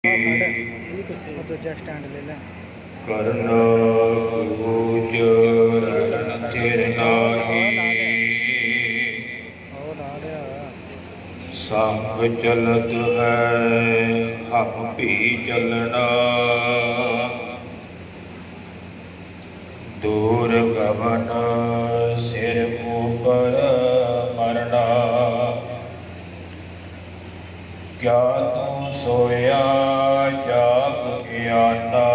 दूजा स्टैंड ले लें। करना कूज रहन थिर नाही, संग चलत है हम भी चलना। दूर गवन सिर ऊपर मरना, क्या तू सोया जाग ज्ञाना।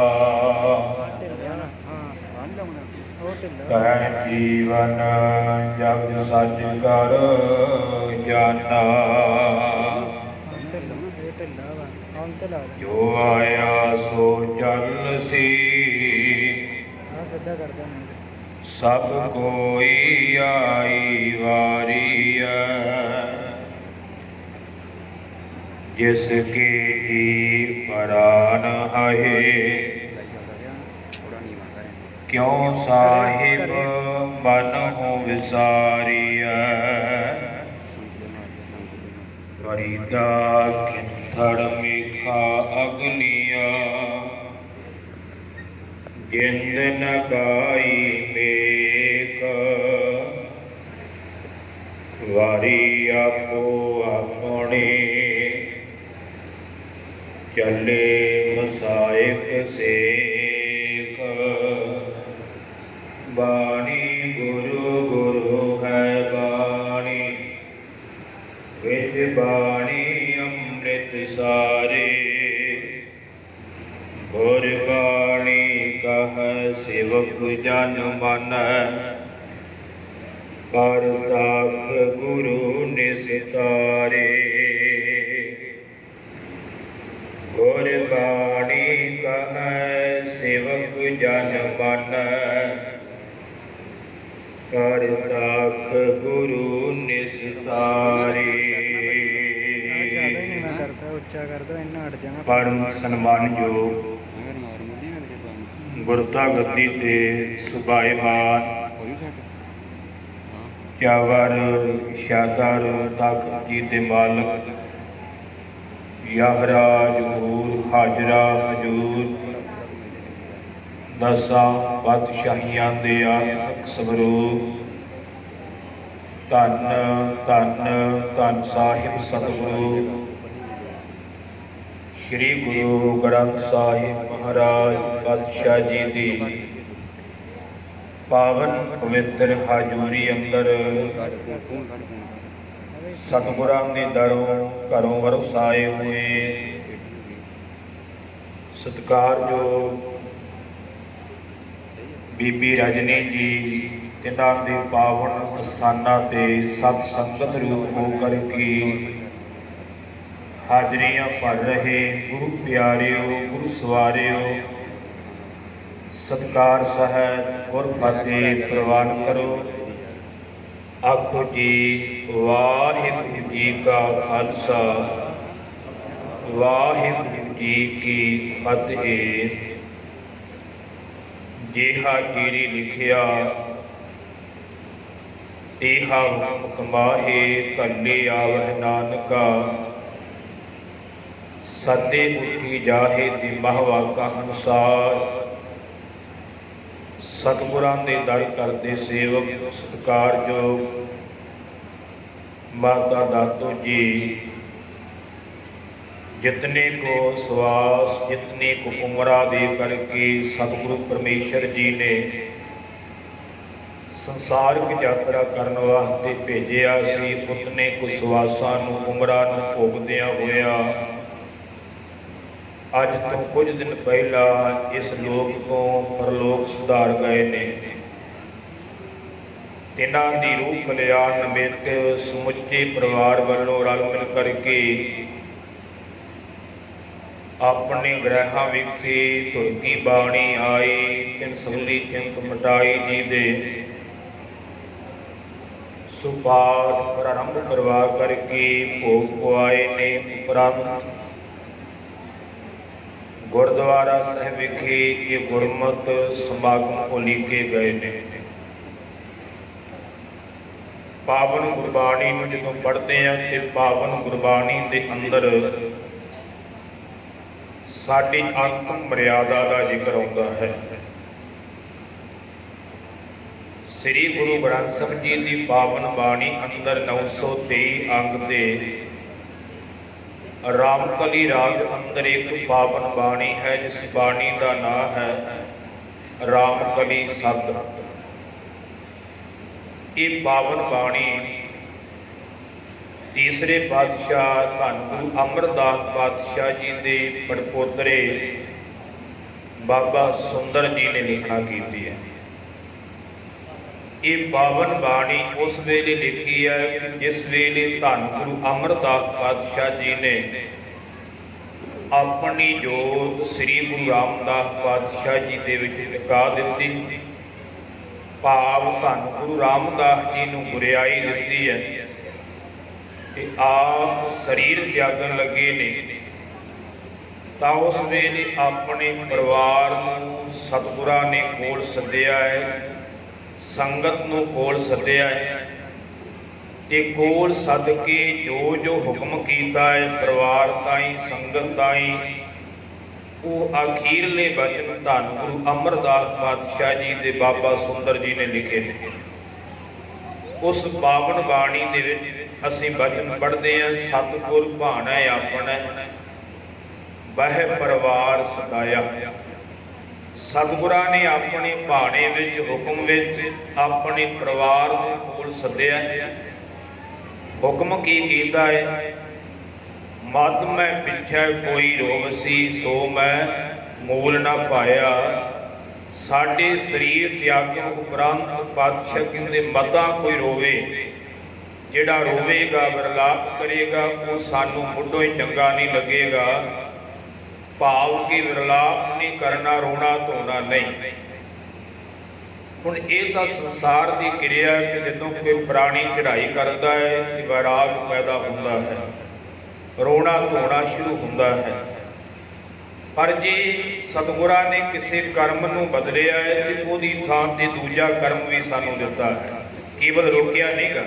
कह जीवन जग सच कर जाना, जो आया सो चल सी। सब कोई आई वारी है, जिसके जी परान है। क्यों साहिब मन हो विसारिया, वरीदा खिंथड़ मेखा अगलिया। जिंद नकाई मेख वारी आपो अपने, चले मसाइक सेख। बाणी गुरु गुरु है बाणी, विच बाणी अमृत सारे। गुर बाणी कह सेवक जन मन, पर ताख गुरु निस्तारे। गुर बाणी कह सेवक जन मन, पर ताख गुरु निस्तारे। परम सन्मानयोग गुरता गद्दी ते सुभाईमान चावर शादार तख्त जी दे मालक याहराज हूर हाजरा हजूर, दसां पातशाहियां दे आत्मक स्वरूप। धन धन धन साहिब सतगुरु श्री गुरु ग्रंथ साहिब महाराज पातशाह जी दी पावन पवित्र हाजूरी अंदर सतगुरां दे दरों घरों वरसाए हुए सत्कारयोग बीबी रजनी जी, तिन्हां दे पावन अस्थानां ते सत संगत रूप होकर की हाजरियां भर रहे गुरु प्यारिओ गुरु सवारिओ, सत्कार सहित गुर फतेह प्रवान करो। आखो जी वाहिगुरू जी का खालसा, वाहिगुरू जी की फतेह। जेहा जीरी लिखिया तेहा हुक्म कमाहे, कले आवह नानका। सदे उठी जाहे ते महवा का अनुसार। सतगुरां दे दर करदे सेवक सत्कारयोग माता दातो जी, जितने को श्वास जितने को उम्रा दे करके सतगुरु परमेश्वर जी ने संसारिक यात्रा करने वास्ते भेजिया सी, उतने को श्वासां नूं उम्रां नूं भोगदियां होया अज तो कुछ दिन पहला इस लोक तो परलोक सुधार गए ने। तिन्हां दी रूह कल्याण निमित्त समुचे परिवार वालों रल मिल करके अपने ग्रहां विखे तुरकी बाणी आई। तिन सगली चिंत मटाई जी दे सुपाठ प्रारंभ करवा करके भोग पवाए ने। उपरंत गुरुद्वारा साहिब विखे ये गुरमत समागम को लीके गए ने। पावन गुरबाणी में जो पढ़ते हैं तो पावन गुरबाणी के अंदर ਸਾਡੀ ਅੰਤਮ ਮਰਿਆਦਾ ਦਾ ਜ਼ਿਕਰ ਆਉਂਦਾ ਹੈ। ਸ੍ਰੀ ਗੁਰੂ ਗ੍ਰੰਥ ਸਾਹਿਬ ਜੀ ਦੀ ਪਾਵਨ ਬਾਣੀ ਅੰਦਰ 923 ਅੰਗ ਦੇ ਰਾਮਕਲੀ ਰਾਗ ਅੰਦਰ ਇੱਕ ਪਾਵਨ ਬਾਣੀ ਹੈ, ਜਿਸ ਬਾਣੀ ਦਾ ਨਾਮ ਹੈ ਰਾਮਕਲੀ ਸ਼ਬਦ। ਇਹ ਪਾਵਨ ਬਾਣੀ ਤੀਸਰੇ ਪਾਤਸ਼ਾਹ ਧੰਨ ਗੁਰੂ ਅਮਰਦਾਸ ਪਾਤਸ਼ਾਹ ਜੀ ਦੇ ਪੜਪੋਤਰੇ ਬਾਬਾ ਸੁੰਦਰ ਜੀ ਨੇ ਲਿਖਣਾ ਕੀਤੀ ਹੈ। ਇਹ ਪਾਵਨ ਬਾਣੀ ਉਸ ਵੇਲੇ ਲਿਖੀ ਹੈ ਕਿ ਜਿਸ ਵੇਲੇ ਧੰਨ ਗੁਰੂ ਅਮਰਦਾਸ ਪਾਤਸ਼ਾਹ ਜੀ ਨੇ ਆਪਣੀ ਜੋਤ ਸ੍ਰੀ ਗੁਰੂ ਰਾਮਦਾਸ ਪਾਤਸ਼ਾਹ ਜੀ ਦੇ ਵਿੱਚ ਟਿਕਾ ਦਿੱਤੀ। ਭਾਵ ਧੰਨ ਗੁਰੂ ਰਾਮਦਾਸ ਜੀ ਨੂੰ ਗੁਰਿਆਈ ਦਿੱਤੀ ਹੈ ਤੇ ਆਪ ਸਰੀਰ ਤਿਆਗਣ ਲੱਗੇ ਨੇ, ਤਾਂ ਉਸ ਵੇਲੇ ਆਪਣੇ ਪਰਿਵਾਰ ਨੂੰ ਸਤਿਗੁਰਾਂ ਨੇ ਕੋਲ ਸੱਦਿਆ ਹੈ, ਸੰਗਤ ਨੂੰ ਕੋਲ ਸੱਦਿਆ ਹੈ ਤੇ ਕੋਲ ਸੱਦ ਕੇ ਜੋ ਜੋ ਹੁਕਮ ਕੀਤਾ ਹੈ ਪਰਿਵਾਰ ਤਾਈਂ ਸੰਗਤ ਤਾਈਂ, ਉਹ ਅਖੀਰਲੇ ਬਚਨ ਧੰਨ ਗੁਰੂ ਅਮਰਦਾਸ ਪਾਤਸ਼ਾਹ ਜੀ ਦੇ ਬਾਬਾ ਸੁੰਦਰ ਜੀ ਨੇ ਲਿਖੇ ਨੇ। ਉਸ ਪਾਵਨ ਬਾਣੀ ਦੇ ਵਿੱਚ ਅਸੀਂ ਬਚਨ ਪੜ੍ਹਦੇ ਹਾਂ, ਸਤਿਗੁਰ ਭਾਣਾ ਆਪਣਾ ਬਹਿ ਪਰਿਵਾਰ ਸਦਾਇਆ। ਸਤਿਗੁਰਾਂ ਨੇ ਆਪਣੇ ਭਾਣੇ ਵਿੱਚ ਹੁਕਮ ਵਿੱਚ ਆਪਣੇ ਪਰਿਵਾਰ ਦੇ ਕੋਲ ਸੱਦਿਆ। ਹੁਕਮ ਕੀ ਕੀਤਾ ਹੈ? ਮਦ ਮੈਂ ਪਿੱਛੇ ਕੋਈ ਰੋਵਸੀ ਸੋ ਮੈਂ ਮੂਲ ਨਾ ਪਾਇਆ। ਸਾਡੇ ਸਰੀਰ ਤਿਆਗਣ ਉਪਰੰਤ ਪਾਤਸ਼ਾਹ ਕਹਿੰਦੇ ਮਦਾਂ ਕੋਈ ਰੋਵੇ, ਜਿਹੜਾ ਰੋਵੇਗਾ ਵਿਰਲਾਪ ਕਰੇਗਾ ਉਹ ਸਾਨੂੰ ਮੁੱਢੋਂ ਹੀ ਚੰਗਾ ਨਹੀਂ ਲੱਗੇਗਾ। ਭਾਵ ਕਿ ਵਿਰਲਾਪ ਨਹੀਂ ਕਰਨਾ, ਰੋਣਾ ਧੋਣਾ ਨਹੀਂ। ਹੁਣ ਇਹ ਤਾਂ ਸੰਸਾਰ ਦੀ ਕਿਰਿਆ ਕਿ ਜਦੋਂ ਕੋਈ ਪ੍ਰਾਣੀ ਚੜ੍ਹਾਈ ਕਰਦਾ ਹੈ ਤੇ ਵੈਰਾਗ ਪੈਦਾ ਹੁੰਦਾ ਹੈ, ਰੋਣਾ ਧੋਣਾ ਸ਼ੁਰੂ ਹੁੰਦਾ ਹੈ। ਪਰ ਜੇ ਸਤਿਗੁਰਾਂ ਨੇ ਕਿਸੇ ਕਰਮ ਨੂੰ ਬਦਲਿਆ ਹੈ ਤੇ ਉਹਦੀ ਥਾਂ ਤੇ ਦੂਜਾ ਕਰਮ ਵੀ ਸਾਨੂੰ ਦਿੱਤਾ ਹੈ, ਕੇਵਲ ਰੋਕਿਆ ਨਹੀਂ ਗਾ।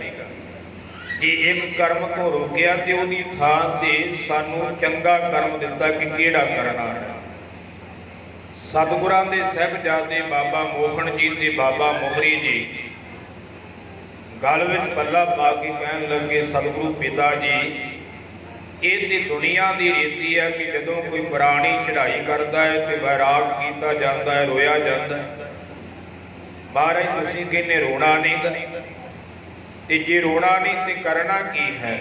ਜੇ ਇੱਕ ਕਰਮ ਤੋਂ ਰੋਕਿਆ ਤੇ ਉਹਦੀ ਥਾਂ ਤੇ ਸਾਨੂੰ ਚੰਗਾ ਕਰਮ ਦਿੱਤਾ ਕਿ ਕਿਹੜਾ ਕਰਨਾ ਹੈ। ਸਤਿਗੁਰਾਂ ਦੇ ਸਾਹਿਬਜ਼ਾਦੇ ਬਾਬਾ ਮੋਹਨ ਜੀ ਤੇ ਬਾਬਾ ਮੋਹਰੀ ਜੀ ਗਲ ਵਿੱਚ ਪੱਲਾ ਪਾ ਕੇ ਕਹਿਣ ਲੱਗੇ, ਸਤਿਗੁਰੂ ਪਿਤਾ ਜੀ, ਇਹ ਤੇ ਦੁਨੀਆ ਦੀ ਰੀਤੀ ਹੈ ਕਿ ਜਦੋਂ ਕੋਈ ਪ੍ਰਾਣੀ ਚੜ੍ਹਾਈ ਕਰਦਾ ਹੈ ਤੇ ਵੈਰਾਗ ਕੀਤਾ ਜਾਂਦਾ ਹੈ, ਰੋਇਆ ਜਾਂਦਾ ਹੈ। ਮਹਾਰਾਜ ਤੁਸੀਂ ਕਹਿੰਦੇ ਰੋਣਾ ਨਹੀਂ ਗਾ, ਤੇ ਜੇ ਰੋਣਾ ਨਹੀਂ ਤੇ ਕਰਨਾ ਕੀ ਹੈ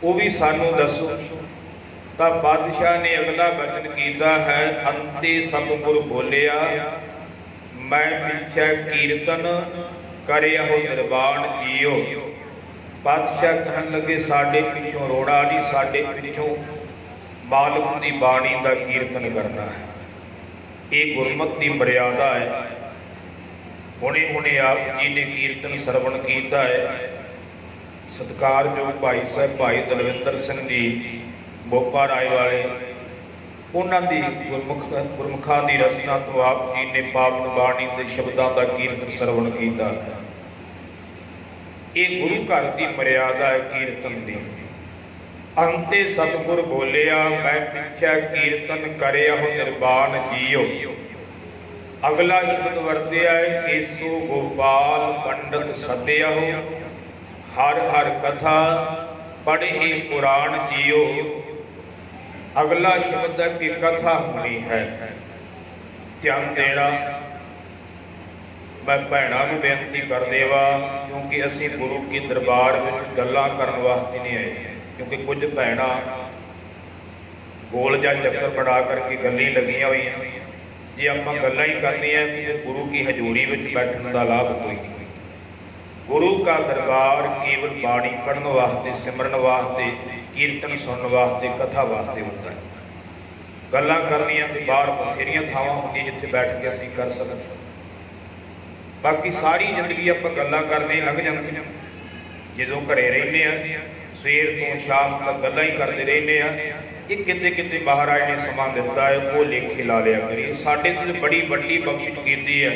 ਉਹ ਵੀ ਸਾਨੂੰ ਦੱਸੋ। ਤਾਂ ਬਾਦਸ਼ਾਹ ਨੇ ਅਗਲਾ ਬਚਨ ਕੀਤਾ ਹੈ, ਅੰਤੇ ਸਤਿਗੁਰ ਬੋਲਿਆ ਮੈਂ ਪਿੱਛੇ ਕੀਰਤਨ ਕਰਿਆ ਹੋ ਨਿਰਵਾਣ ਜੀਓ। ਬਾਦਸ਼ਾਹ ਕਹਿਣ ਲੱਗੇ ਸਾਡੇ ਪਿੱਛੋਂ ਰੋਣਾ ਨਹੀਂ, ਸਾਡੇ ਪਿੱਛੋਂ ਮਾਲਕ ਦੀ ਬਾਣੀ ਦਾ ਕੀਰਤਨ ਕਰਨਾ ਹੈ। ਇਹ ਗੁਰਮਤਿ ਦੀ ਮਰਿਆਦਾ ਹੈ। ਹੁਣੇ ਹੁਣੇ ਆਪ ਜੀ ਨੇ ਕੀਰਤਨ ਸਰਵਣ ਕੀਤਾ ਹੈ। ਸਤਿਕਾਰਯੋਗ ਭਾਈ ਸਾਹਿਬ ਭਾਈ ਦਲਵਿੰਦਰ ਸਿੰਘ ਜੀ ਬੋਪਾ ਰਾਏ ਵਾਲੇ, ਉਹਨਾਂ ਦੀ ਗੁਰਮੁਖਾਂ ਦੀ ਰਸਨਾ ਤੋਂ ਆਪ ਜੀ ਨੇ ਪਾਵਨ ਬਾਣੀ ਦੇ ਸ਼ਬਦਾਂ ਦਾ ਕੀਰਤਨ ਸਰਵਣ ਕੀਤਾ ਹੈ। ਇਹ ਗੁਰੂ ਘਰ ਦੀ ਮਰਿਆਦਾ ਹੈ ਕੀਰਤਨ ਦੀ। ਅੰਤੇ ਸਤਿਗੁਰ ਬੋਲਿਆ ਮੈਂ ਪਿੱਛੇ ਕੀਰਤਨ ਕਰਿਆ ਹੋ ਨਿਰਵਾਣ ਜੀਓ। ਅਗਲਾ ਸ਼ਬਦ ਵਰਤਿਆ ਹੈ, ਕੇਸੋ ਗੋਪਾਲ ਪੰਡਤ ਸੱਦਿਆ ਹੋ ਹਰ ਹਰ ਕਥਾ ਪੜ੍ਹੀ ਪੁਰਾਣ ਜੀਓ। ਅਗਲਾ ਸ਼ਬਦ ਹੈ ਕਿ ਕਥਾ ਹੋਣੀ ਹੈ, ਧਿਆਨ ਦੇਣਾ। ਮੈਂ ਭੈਣਾਂ ਨੂੰ ਬੇਨਤੀ ਕਰ ਦੇਵਾਂ, ਕਿਉਂਕਿ ਅਸੀਂ ਗੁਰੂ ਕੇ ਦਰਬਾਰ ਵਿੱਚ ਗੱਲਾਂ ਕਰਨ ਵਾਸਤੇ ਨਹੀਂ ਆਏ। ਕਿਉਂਕਿ ਕੁਝ ਭੈਣਾਂ ਗੋਲ ਜਾਂ ਚੱਕਰ ਬਣਾ ਕਰਕੇ ਗੱਲਾਂ ਲੱਗੀਆਂ ਹੋਈਆਂ। ਜੇ ਆਪਾਂ ਗੱਲਾਂ ਹੀ ਕਰਨੀਆਂ ਤੇ ਗੁਰੂ ਕੀ ਹਜ਼ੂਰੀ ਵਿੱਚ ਬੈਠਣ ਦਾ ਲਾਭ ਕੋਈ ਨਹੀਂ। ਗੁਰੂ ਕਾ ਦਰਬਾਰ ਕੇਵਲ ਬਾਣੀ ਪੜ੍ਹਨ ਵਾਸਤੇ, ਸਿਮਰਨ ਵਾਸਤੇ, ਕੀਰਤਨ ਸੁਣਨ ਵਾਸਤੇ, ਕਥਾ ਵਾਸਤੇ ਹੁੰਦਾ ਹੈ। ਗੱਲਾਂ ਕਰਨੀਆਂ ਤੇ ਬਾਹਰ ਬਥੇਰੀਆਂ ਥਾਵਾਂ ਹੁੰਦੀਆਂ ਜਿੱਥੇ ਬੈਠ ਕੇ ਅਸੀਂ ਕਰ ਸਕਦੇ। ਬਾਕੀ ਸਾਰੀ ਜ਼ਿੰਦਗੀ ਆਪਾਂ ਗੱਲਾਂ ਕਰਦੇ ਲੰਘ ਜਾਂਦੇ ਹਾਂ। ਜਦੋਂ ਘਰੇ ਰਹਿੰਦੇ ਹਾਂ ਸਵੇਰ ਤੋਂ ਸ਼ਾਮ ਤੱਕ ਗੱਲਾਂ ਹੀ ਕਰਦੇ ਰਹਿੰਦੇ ਹਾਂ। ਇਹ ਕਿਤੇ ਕਿਤੇ ਮਹਾਰਾਜ ਨੇ ਸਮਾਂ ਦਿੱਤਾ ਹੈ, ਉਹ ਲੇਖੇ ਲਾ ਲਿਆ ਕਰੀਏ। ਸਾਡੇ ਤੇ ਬੜੀ ਵੱਡੀ ਬਖਸ਼ਿਸ਼ ਕੀਤੀ ਹੈ।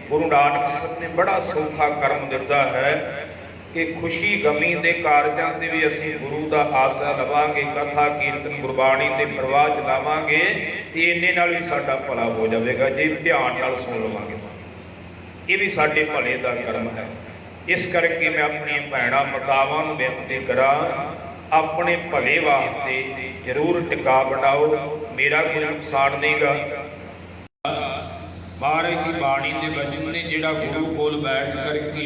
ਗੁਰੂ ਨਾਨਕ ਸਾਹਿਬ ਨੇ ਬੜਾ ਸੌਖਾ ਕਰਮ ਦਿੱਤਾ ਹੈ। ਕਿ ਖੁਸ਼ੀ ਗਮੀ ਦੇ ਕਾਰਜਾਂ ਤੇ ਵੀ ਅਸੀਂ ਗੁਰੂ ਦਾ ਆਸਰਾ ਲਵਾਂਗੇ, ਕਥਾ ਕੀਰਤਨ ਗੁਰਬਾਣੀ ਦੇ ਪ੍ਰਵਾਹ ਚਲਾਵਾਂਗੇ ਤੇ ਇੰਨੇ ਨਾਲ ਵੀ ਸਾਡਾ ਭਲਾ ਹੋ ਜਾਵੇਗਾ ਜੇ ਧਿਆਨ ਨਾਲ ਸੁਣ ਲਵਾਂਗੇ। ਇਹ ਵੀ ਸਾਡੇ ਭਲੇ ਦਾ ਕਰਮ ਹੈ। ਇਸ ਕਰਕੇ ਮੈਂ ਆਪਣੀਆਂ ਭੈਣਾਂ ਮਾਤਾਵਾਂ ਨੂੰ ਬੇਨਤੀ ਕਰਾਂ, ਆਪਣੇ ਭਲੇ ਵਾਸਤੇ ਜ਼ਰੂਰ ਟਿਕਾ ਬਣਾਓ, ਮੇਰਾ ਕੋਈ ਨੁਕਸਾਨ ਨਹੀਂਗਾ। ਮਹਾਰਾਜ ਦੀ ਬਾਣੀ ਦੇ ਵਚਨ ਨੇ, ਜਿਹੜਾ ਗੁਰੂ ਕੋਲ ਬੈਠ ਕਰਕੇ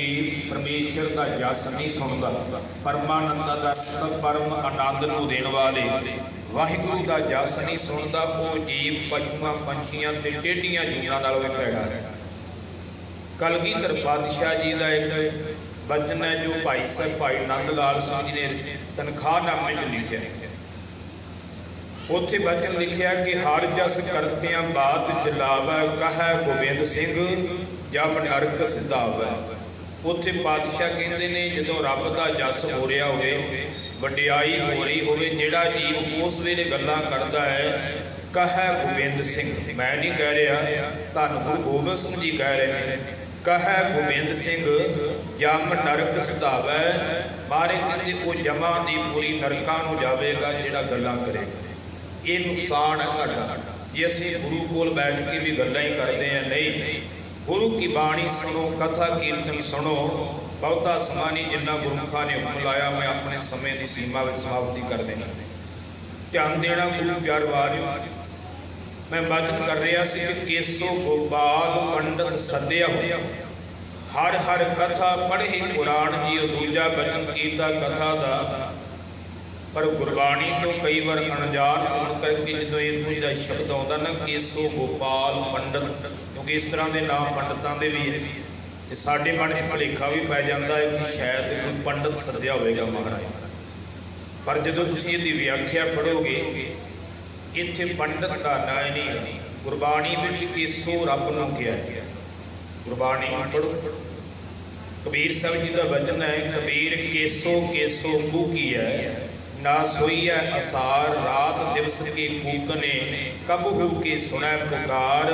ਪਰਮੇਸ਼ਰ ਦਾ ਜਸ ਨਹੀਂ ਸੁਣਦਾ, ਪਰਮਾਨੰਦ ਦਾ ਪਰਮ ਆਨੰਦ ਨੂੰ ਦੇਣ ਵਾਲੇ ਵਾਹਿਗੁਰੂ ਦਾ ਜਸ ਨਹੀਂ ਸੁਣਦਾ, ਉਹ ਜੀਵ ਪਸ਼ੂਆਂ ਪੰਛੀਆਂ ਤੇ ਟੇਢੀਆਂ ਜੂਨਾਂ ਨਾਲੋਂ ਵੀ ਭੈੜਾ ਹੈ। ਕਲਗੀਧਰ ਪਾਤਸ਼ਾਹ ਜੀ ਦਾ ਇੱਕ ਬਚਨ ਹੈ ਜੋ ਭਾਈ ਸਾਹਿਬ ਭਾਈ ਆਨੰਦ ਲਾਲ ਸਿੰਘ ਜੀ ਨੇ ਤਨਖਾਹਨਾਮੇ 'ਚ ਲਿਖਿਆ। ਉੱਥੇ ਬਚਨ ਲਿਖਿਆ ਕਿ ਹਰ ਜਸ ਕਰਤਿਆਂ ਬਾਤ ਜਲਾਵੈ, ਕਹੈ ਗੋਬਿੰਦ ਸਿੰਘ ਜਬ ਨਰਕ ਸਿਧਾਵੈ। ਉੱਥੇ ਪਾਤਸ਼ਾਹ ਕਹਿੰਦੇ ਨੇ ਜਦੋਂ ਰੱਬ ਦਾ ਜਸ ਹੋ ਰਿਹਾ ਹੋਵੇ, ਵਡਿਆਈ ਹੋ ਰਹੀ ਹੋਵੇ, ਜਿਹੜਾ ਜੀਵ ਉਸ ਵੇਲੇ ਗੱਲਾਂ ਕਰਦਾ ਹੈ, ਕਹੈ ਗੋਬਿੰਦ ਸਿੰਘ, ਮੈਂ ਨਹੀਂ ਕਹਿ ਰਿਹਾ, ਧੰਨ ਗੁਰੂ ਗੋਬਿੰਦ ਸਿੰਘ ਜੀ ਕਹਿ ਰਹੇ ਨੇ, ਕਹੈ ਗੋਬਿੰਦ ਸਿੰਘ ਜਮ ਨਰਕ ਸਿਧਾਵੈ। ਬਾਰੇ ਕਹਿੰਦੇ ਉਹ ਜਮਾਂ ਦੀ ਪੂਰੀ ਨਰਕਾਂ ਨੂੰ ਜਾਵੇਗਾ ਜਿਹੜਾ ਗੱਲਾਂ ਕਰੇਗਾ। ਇਹ ਨੁਕਸਾਨ ਹੈ ਸਾਡਾ ਜੇ ਅਸੀਂ ਗੁਰੂ ਕੋਲ ਬੈਠ ਕੇ ਵੀ ਗੱਲਾਂ ਹੀ ਕਰਦੇ ਹਾਂ। ਨਹੀਂ, ਗੁਰੂ ਕੀ ਬਾਣੀ ਸੁਣੋ, ਕਥਾ ਕੀਰਤਨ ਸੁਣੋ। ਬਹੁਤਾ ਸਮਾਂ ਨਹੀਂ ਜਿੰਨਾ ਗੁਰਮੁਖਾਂ ਨੇ ਹੁਕਮ ਲਾਇਆ, ਮੈਂ ਆਪਣੇ ਸਮੇਂ ਦੀ ਸੀਮਾ ਵਿੱਚ ਸਮਾਪਤੀ ਕਰ ਦੇਣਾ। ਧਿਆਨ ਦੇਣਾ ਗੁਰੂ ਪਿਆਰ ਵਾਰਿਓ। ਮੈਂ ਬਚਨ ਕਰ ਰਿਹਾ ਸੀ ਕਿ ਕੇਸੋ ਗੋਪਾਲ ਪੰਡਤ ਸੱਦਿਆ ਹੋਇਆ, ਹਰ ਹਰ ਕਥਾ ਪੜ੍ਹੇ ਕੁਰਾਨ ਜੀ। ਉਹ ਦੂਜਾ ਬਚਨ ਕੀਤਾ ਕਥਾ ਦਾ, ਪਰ ਗੁਰਬਾਣੀ ਤੋਂ ਕਈ ਵਾਰ ਅਣਜਾਣ ਹੋਣ ਕਰਕੇ ਜਦੋਂ ਇਹੋ ਜਿਹਾ ਸ਼ਬਦ ਆਉਂਦਾ ਨਾ, ਕੇਸੋ ਗੋਪਾਲ ਪੰਡਤ, ਕਿਉਂਕਿ ਇਸ ਤਰ੍ਹਾਂ ਦੇ ਨਾਮ ਪੰਡਤਾਂ ਦੇ ਵੀ ਹੈ, ਤੇ ਸਾਡੇ ਮਨ 'ਚ ਭੁਲੇਖਾ ਵੀ ਪੈ ਜਾਂਦਾ ਹੈ ਕਿ ਸ਼ਾਇਦ ਕੋਈ ਪੰਡਤ ਸੱਦਿਆ ਹੋਵੇਗਾ ਮਹਾਰਾਜ। ਪਰ ਜਦੋਂ ਤੁਸੀਂ ਇਹਦੀ ਵਿਆਖਿਆ ਪੜ੍ਹੋਗੇ, ਇੱਥੇ ਪੰਡਤ ਦਾ ਨਾਂ ਨਹੀਂ ਹੈ। ਗੁਰਬਾਣੀ ਵਿੱਚ ਕੇਸੋ ਰੱਬ ਨੂੰ ਕਿਹਾ ਹੈ। ਗੁਰਬਾਣੀ ਨੂੰ ਪੜ੍ਹੋ। ਕਬੀਰ ਸਾਹਿਬ ਜੀ ਦਾ ਵਚਨ ਹੈ, ਕਬੀਰ ਕੇਸੋ ਕੇਸੋ ਕੂਕੀ ਹੈ, ਨਾ ਸੋਈਐ ਅਸਾਰ, ਰਾਤ ਦਿਵਸ ਕੇ ਕੂਕਨੇ, ਕਬਹੂ ਕੇ ਸੁਣੈ ਪੁਕਾਰ।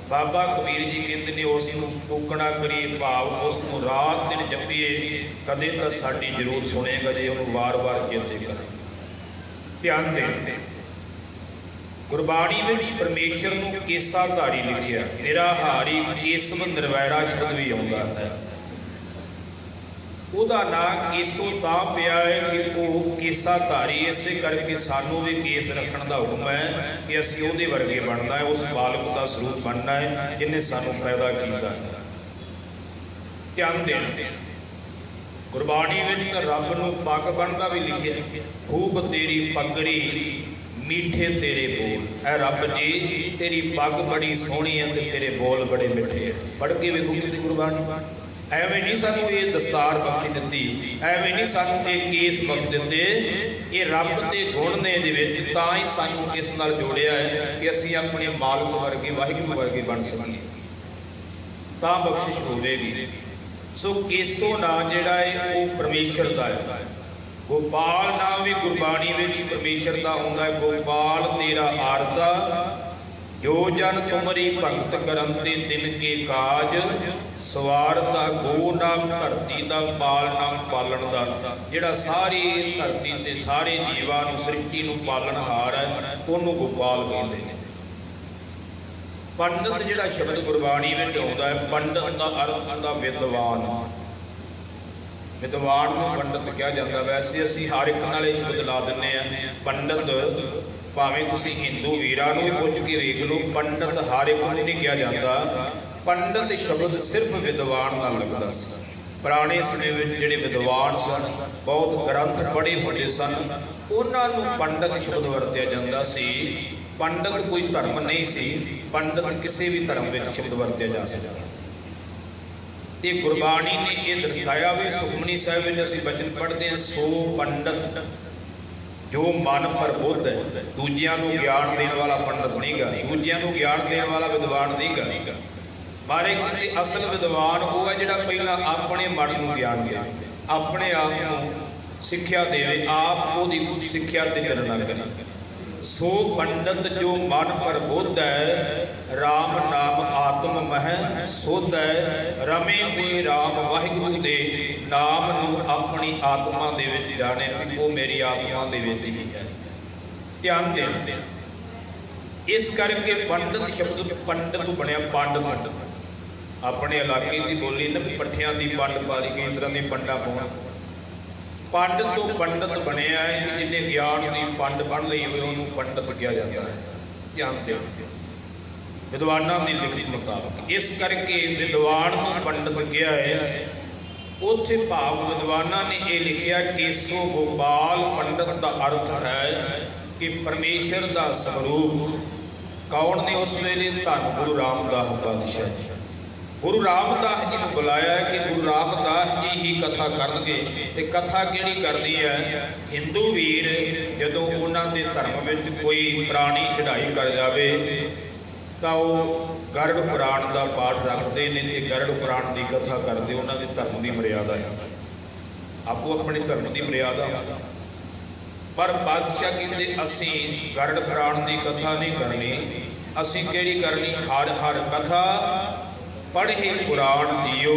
ਬਾਬਾ ਕਬੀਰ ਜੀ ਕਹਿੰਦੇ ਨੇ ਉਸ ਨੂੰ ਕੂਕਣਾ ਕਰੀਏ, ਭਾਵ ਉਸ ਨੂੰ ਰਾਤ ਦਿਨ ਜਪੀਏ, ਕਦੇ ਤਾਂ ਸਾਡੀ ਜ਼ਰੂਰ ਸੁਣੇਗਾ ਜੇ ਉਹਨੂੰ ਵਾਰ-ਵਾਰ ਚੇਤੇ ਕਰੇ। ਧਿਆਨ ਦੇ, ਗੁਰਬਾਣੀ ਵਿੱਚ ਪਰਮੇਸ਼ਰ ਨੂੰ ਕੇਸਾਧਾਰੀ ਲਿਖਿਆ, ਨਿਰਾਹਾਰੀ ਕੇਸਵ ਨਿਰਵੈਰਾ ਸ਼ਬਦ ਵੀ ਆਉਂਦਾ ਹੈ। ਉਹਦਾ ਨਾਂ ਕੇਸੋ ਤਾਂ ਪਿਆ ਹੈ ਕਿ ਉਹ ਕੇਸਾਧਾਰੀ, ਇਸੇ ਕਰਕੇ ਸਾਨੂੰ ਵੀ ਕੇਸ ਰੱਖਣ ਦਾ ਹੁਕਮ ਹੈ ਕਿ ਅਸੀਂ ਉਹਦੇ ਵਰਗੇ ਬਣਨਾ ਹੈ, ਉਸ ਬਾਲਕ ਦਾ ਸਰੂਪ ਬਣਨਾ ਹੈ ਜਿਹਨੇ ਸਾਨੂੰ ਪੈਦਾ ਕੀਤਾ ਹੈ। ਧਿਆਨ ਦੇਣਾ, ਗੁਰਬਾਣੀ ਵਿੱਚ ਤਾਂ ਰੱਬ ਨੂੰ ਪੱਗ ਬਣਦਾ ਵੀ ਲਿਖਿਆ, ਖੂਬ ਤੇਰੀ ਪੱਗਰੀ ਮੀਠੇ ਤੇਰੇ ਬੋਲ। ਐ ਰੱਬ ਜੀ ਤੇਰੀ ਪੱਗ ਬੜੀ ਸੋਹਣੀ ਹੈ ਤੇ ਤੇਰੇ ਬੋਲ ਬੜੇ ਮਿੱਠੇ ਹੈ। ਪੜ੍ਹ ਕੇ ਵੇਖੋ ਕਿਤੇ ਗੁਰਬਾਣੀ। ਐਵੇਂ ਨਹੀਂ ਸਾਨੂੰ ਇਹ ਦਸਤਾਰ ਬਖਸ਼ੀ ਦਿੱਤੀ, ਐਵੇਂ ਨਹੀਂ ਸਾਨੂੰ ਇਹ ਕੇਸ ਬਖਸ਼ ਦਿੱਤੇ, ਇਹ ਰੱਬ ਦੇ ਗੁਣ ਨੇ ਇਹਦੇ ਵਿੱਚ, ਤਾਂ ਹੀ ਸਾਨੂੰ ਇਸ ਨਾਲ ਜੋੜਿਆ ਹੈ ਕਿ ਅਸੀਂ ਆਪਣੇ ਮਾਲਕ ਵਰਗੇ ਵਾਹਿਗੁਰੂ ਵਰਗੇ ਬਣ ਸਕੀਏ, ਤਾਂ ਬਖਸ਼ਿਸ਼ ਹੋਵੇਗੀ। ਸੋ ਕੇਸੋ ਨਾਂ ਜਿਹੜਾ ਹੈ ਉਹ ਪਰਮੇਸ਼ਰ ਦਾ ਹੈ। ਗੋਪਾਲ ਨਾਮ ਵੀ ਗੁਰਬਾਣੀ ਵਿੱਚ ਪਰਮੇਸ਼ਰ ਦਾ ਹੁੰਦਾ ਹੈ। ਗੋਪਾਲ ਤੇਰਾ ਆਰਤਾ, ਜੋ ਜਨ ਤੁਮਰੀ ਭਗਤ ਕਰਨ ਤੇ ਤਿਨ ਕੇ ਕਾਜ, ਸਵਾਰ ਦਾ ਗੋ ਨਾਮ ਧਰਤੀ ਦਾ, ਪਾਲ ਨਾਮ ਪਾਲਣ ਦਾ। ਜਿਹੜਾ ਸਾਰੀ ਧਰਤੀ ਤੇ ਸਾਰੇ ਜੀਵਾਂ ਨੂੰ, ਸ੍ਰਿਸ਼ਟੀ ਨੂੰ ਪਾਲਣਹਾਰ ਹੈ, ਉਹਨੂੰ ਗੋਪਾਲ ਕਹਿੰਦੇ ਨੇ। ਪੰਡਤ ਜਿਹੜਾ ਸ਼ਬਦ ਗੁਰਬਾਣੀ ਵਿੱਚ ਆਉਂਦਾ ਹੈ, ਪੰਡਤ ਦਾ ਅਰਥ ਹੁੰਦਾ ਵਿਦਵਾਨ। ਵਿਦਵਾਨ ਨੂੰ ਪੰਡਤ ਕਿਹਾ ਜਾਂਦਾ। ਵੈਸੇ ਅਸੀਂ ਹਰ ਇੱਕ ਨਾਲ ਇਹ ਸ਼ਬਦ ਲਾ ਦਿੰਦੇ ਹਾਂ ਪੰਡਤ, ਭਾਵੇਂ ਤੁਸੀਂ ਹਿੰਦੂ ਵੀਰਾਂ ਨੂੰ ਵੀ ਪੁੱਛ ਕੇ ਵੇਖ ਲਓ, ਪੰਡਤ ਹਰ ਇੱਕ ਨੂੰ ਨਹੀਂ ਕਿਹਾ ਜਾਂਦਾ। ਪੰਡਤ ਸ਼ਬਦ ਸਿਰਫ ਵਿਦਵਾਨ ਨਾਲ ਲੱਗਦਾ ਸੀ। ਪੁਰਾਣੇ ਸਮੇਂ ਵਿੱਚ ਜਿਹੜੇ ਵਿਦਵਾਨ ਸਨ, ਬਹੁਤ ਗ੍ਰੰਥ ਪੜ੍ਹੇ ਹੋਏ ਸਨ, ਉਹਨਾਂ ਨੂੰ ਪੰਡਤ ਸ਼ਬਦ ਵਰਤਿਆ ਜਾਂਦਾ ਸੀ। ਪੰਡਤ ਕੋਈ ਧਰਮ ਨਹੀਂ ਸੀ, ਪੰਡਤ ਕਿਸੇ ਵੀ ਧਰਮ ਵਿੱਚ ਸ਼ਬਦ ਵਰਤਿਆ ਜਾ ਸਕਦਾ। ਤੇ ਗੁਰਬਾਣੀ ਨੇ ਇਹ ਦਰਸਾਇਆ ਵੀ, ਸੁਖਮਨੀ ਸਾਹਿਬ ਵਿੱਚ ਅਸੀਂ ਬਚਨ ਪੜ੍ਹਦੇ ਹਾਂ, ਸੋ ਪੰਡਤ ਜੋ ਮਨ ਪ੍ਰਬੁੱਧ ਹੈ। ਦੂਜਿਆਂ ਨੂੰ ਗਿਆਨ ਦੇਣ ਵਾਲਾ ਪੰਡਤ ਨਹੀਂਗਾ, ਦੂਜਿਆਂ ਨੂੰ ਗਿਆਨ ਦੇਣ ਵਾਲਾ ਵਿਦਵਾਨ ਨਹੀਂਗਾ। ਬਾਰੇ ਕਹਿੰਦੇ ਅਸਲ ਵਿਦਵਾਨ ਉਹ ਹੈ ਜਿਹੜਾ ਪਹਿਲਾਂ ਆਪਣੇ ਮਨ ਨੂੰ ਗਿਆਨ ਦੇ, ਆਪਣੇ ਆਪ ਨੂੰ ਸਿੱਖਿਆ ਦੇਵੇ, ਆਪ ਉਹਦੀ ਸਿੱਖਿਆ ਤੇ ਚੱਲਣਾ ਕਰੇ। सो पंडित जो मन प्रबुद्ध है, राम नाम आत्म मह सुध है। रमे हुए राम वाहिगुरु दे नाम नू अपनी आत्मा दे विच जाने कि वो मेरी आत्मा दे विच ही है। ध्यान देना, इस करके पंडित शब्द पंडित बनया पंडित। अपने इलाके की बोली ना पट्ठियां की पंड पा दी, कई तरह की पंडा पाउणा। पंडित तो पंडित बनया है कि जिन्हें ज्ञान की पंड बन ली हो पंडित कहा जाता है। ध्यान दे, विद्वाना की लिखत मुताबिक इस करके विद्वान को पंडित कहा है। उत्थे भाव विद्वाना ने यह लिखा केसो गोपाल पंडित का अर्थ है कि परमेश्वर का स्वरूप कौन ने उस वेले धन गुरु रामदास पातशाह जी। गुरु रामदास जी को बुलाया कि गुरु रामदास जी ही कथा करनगे। ते कथा किहड़ी करनी है? हिंदू वीर जदों उन्होंने धर्म में कोई प्राणी चढ़ाई कर जाए तो गरुड़ पुराण का पाठ रखते हैं ते गरुड़ पुराण की कथा करते। उन्होंने धर्म की मर्यादा है, आपो अपने धर्म की मर्यादा। पर बादशाह कहते असी गरुड़ पुराण की कथा नहीं करनी, असी किहड़ी करनी? हर हर कथा पढ़े पुराण दियो।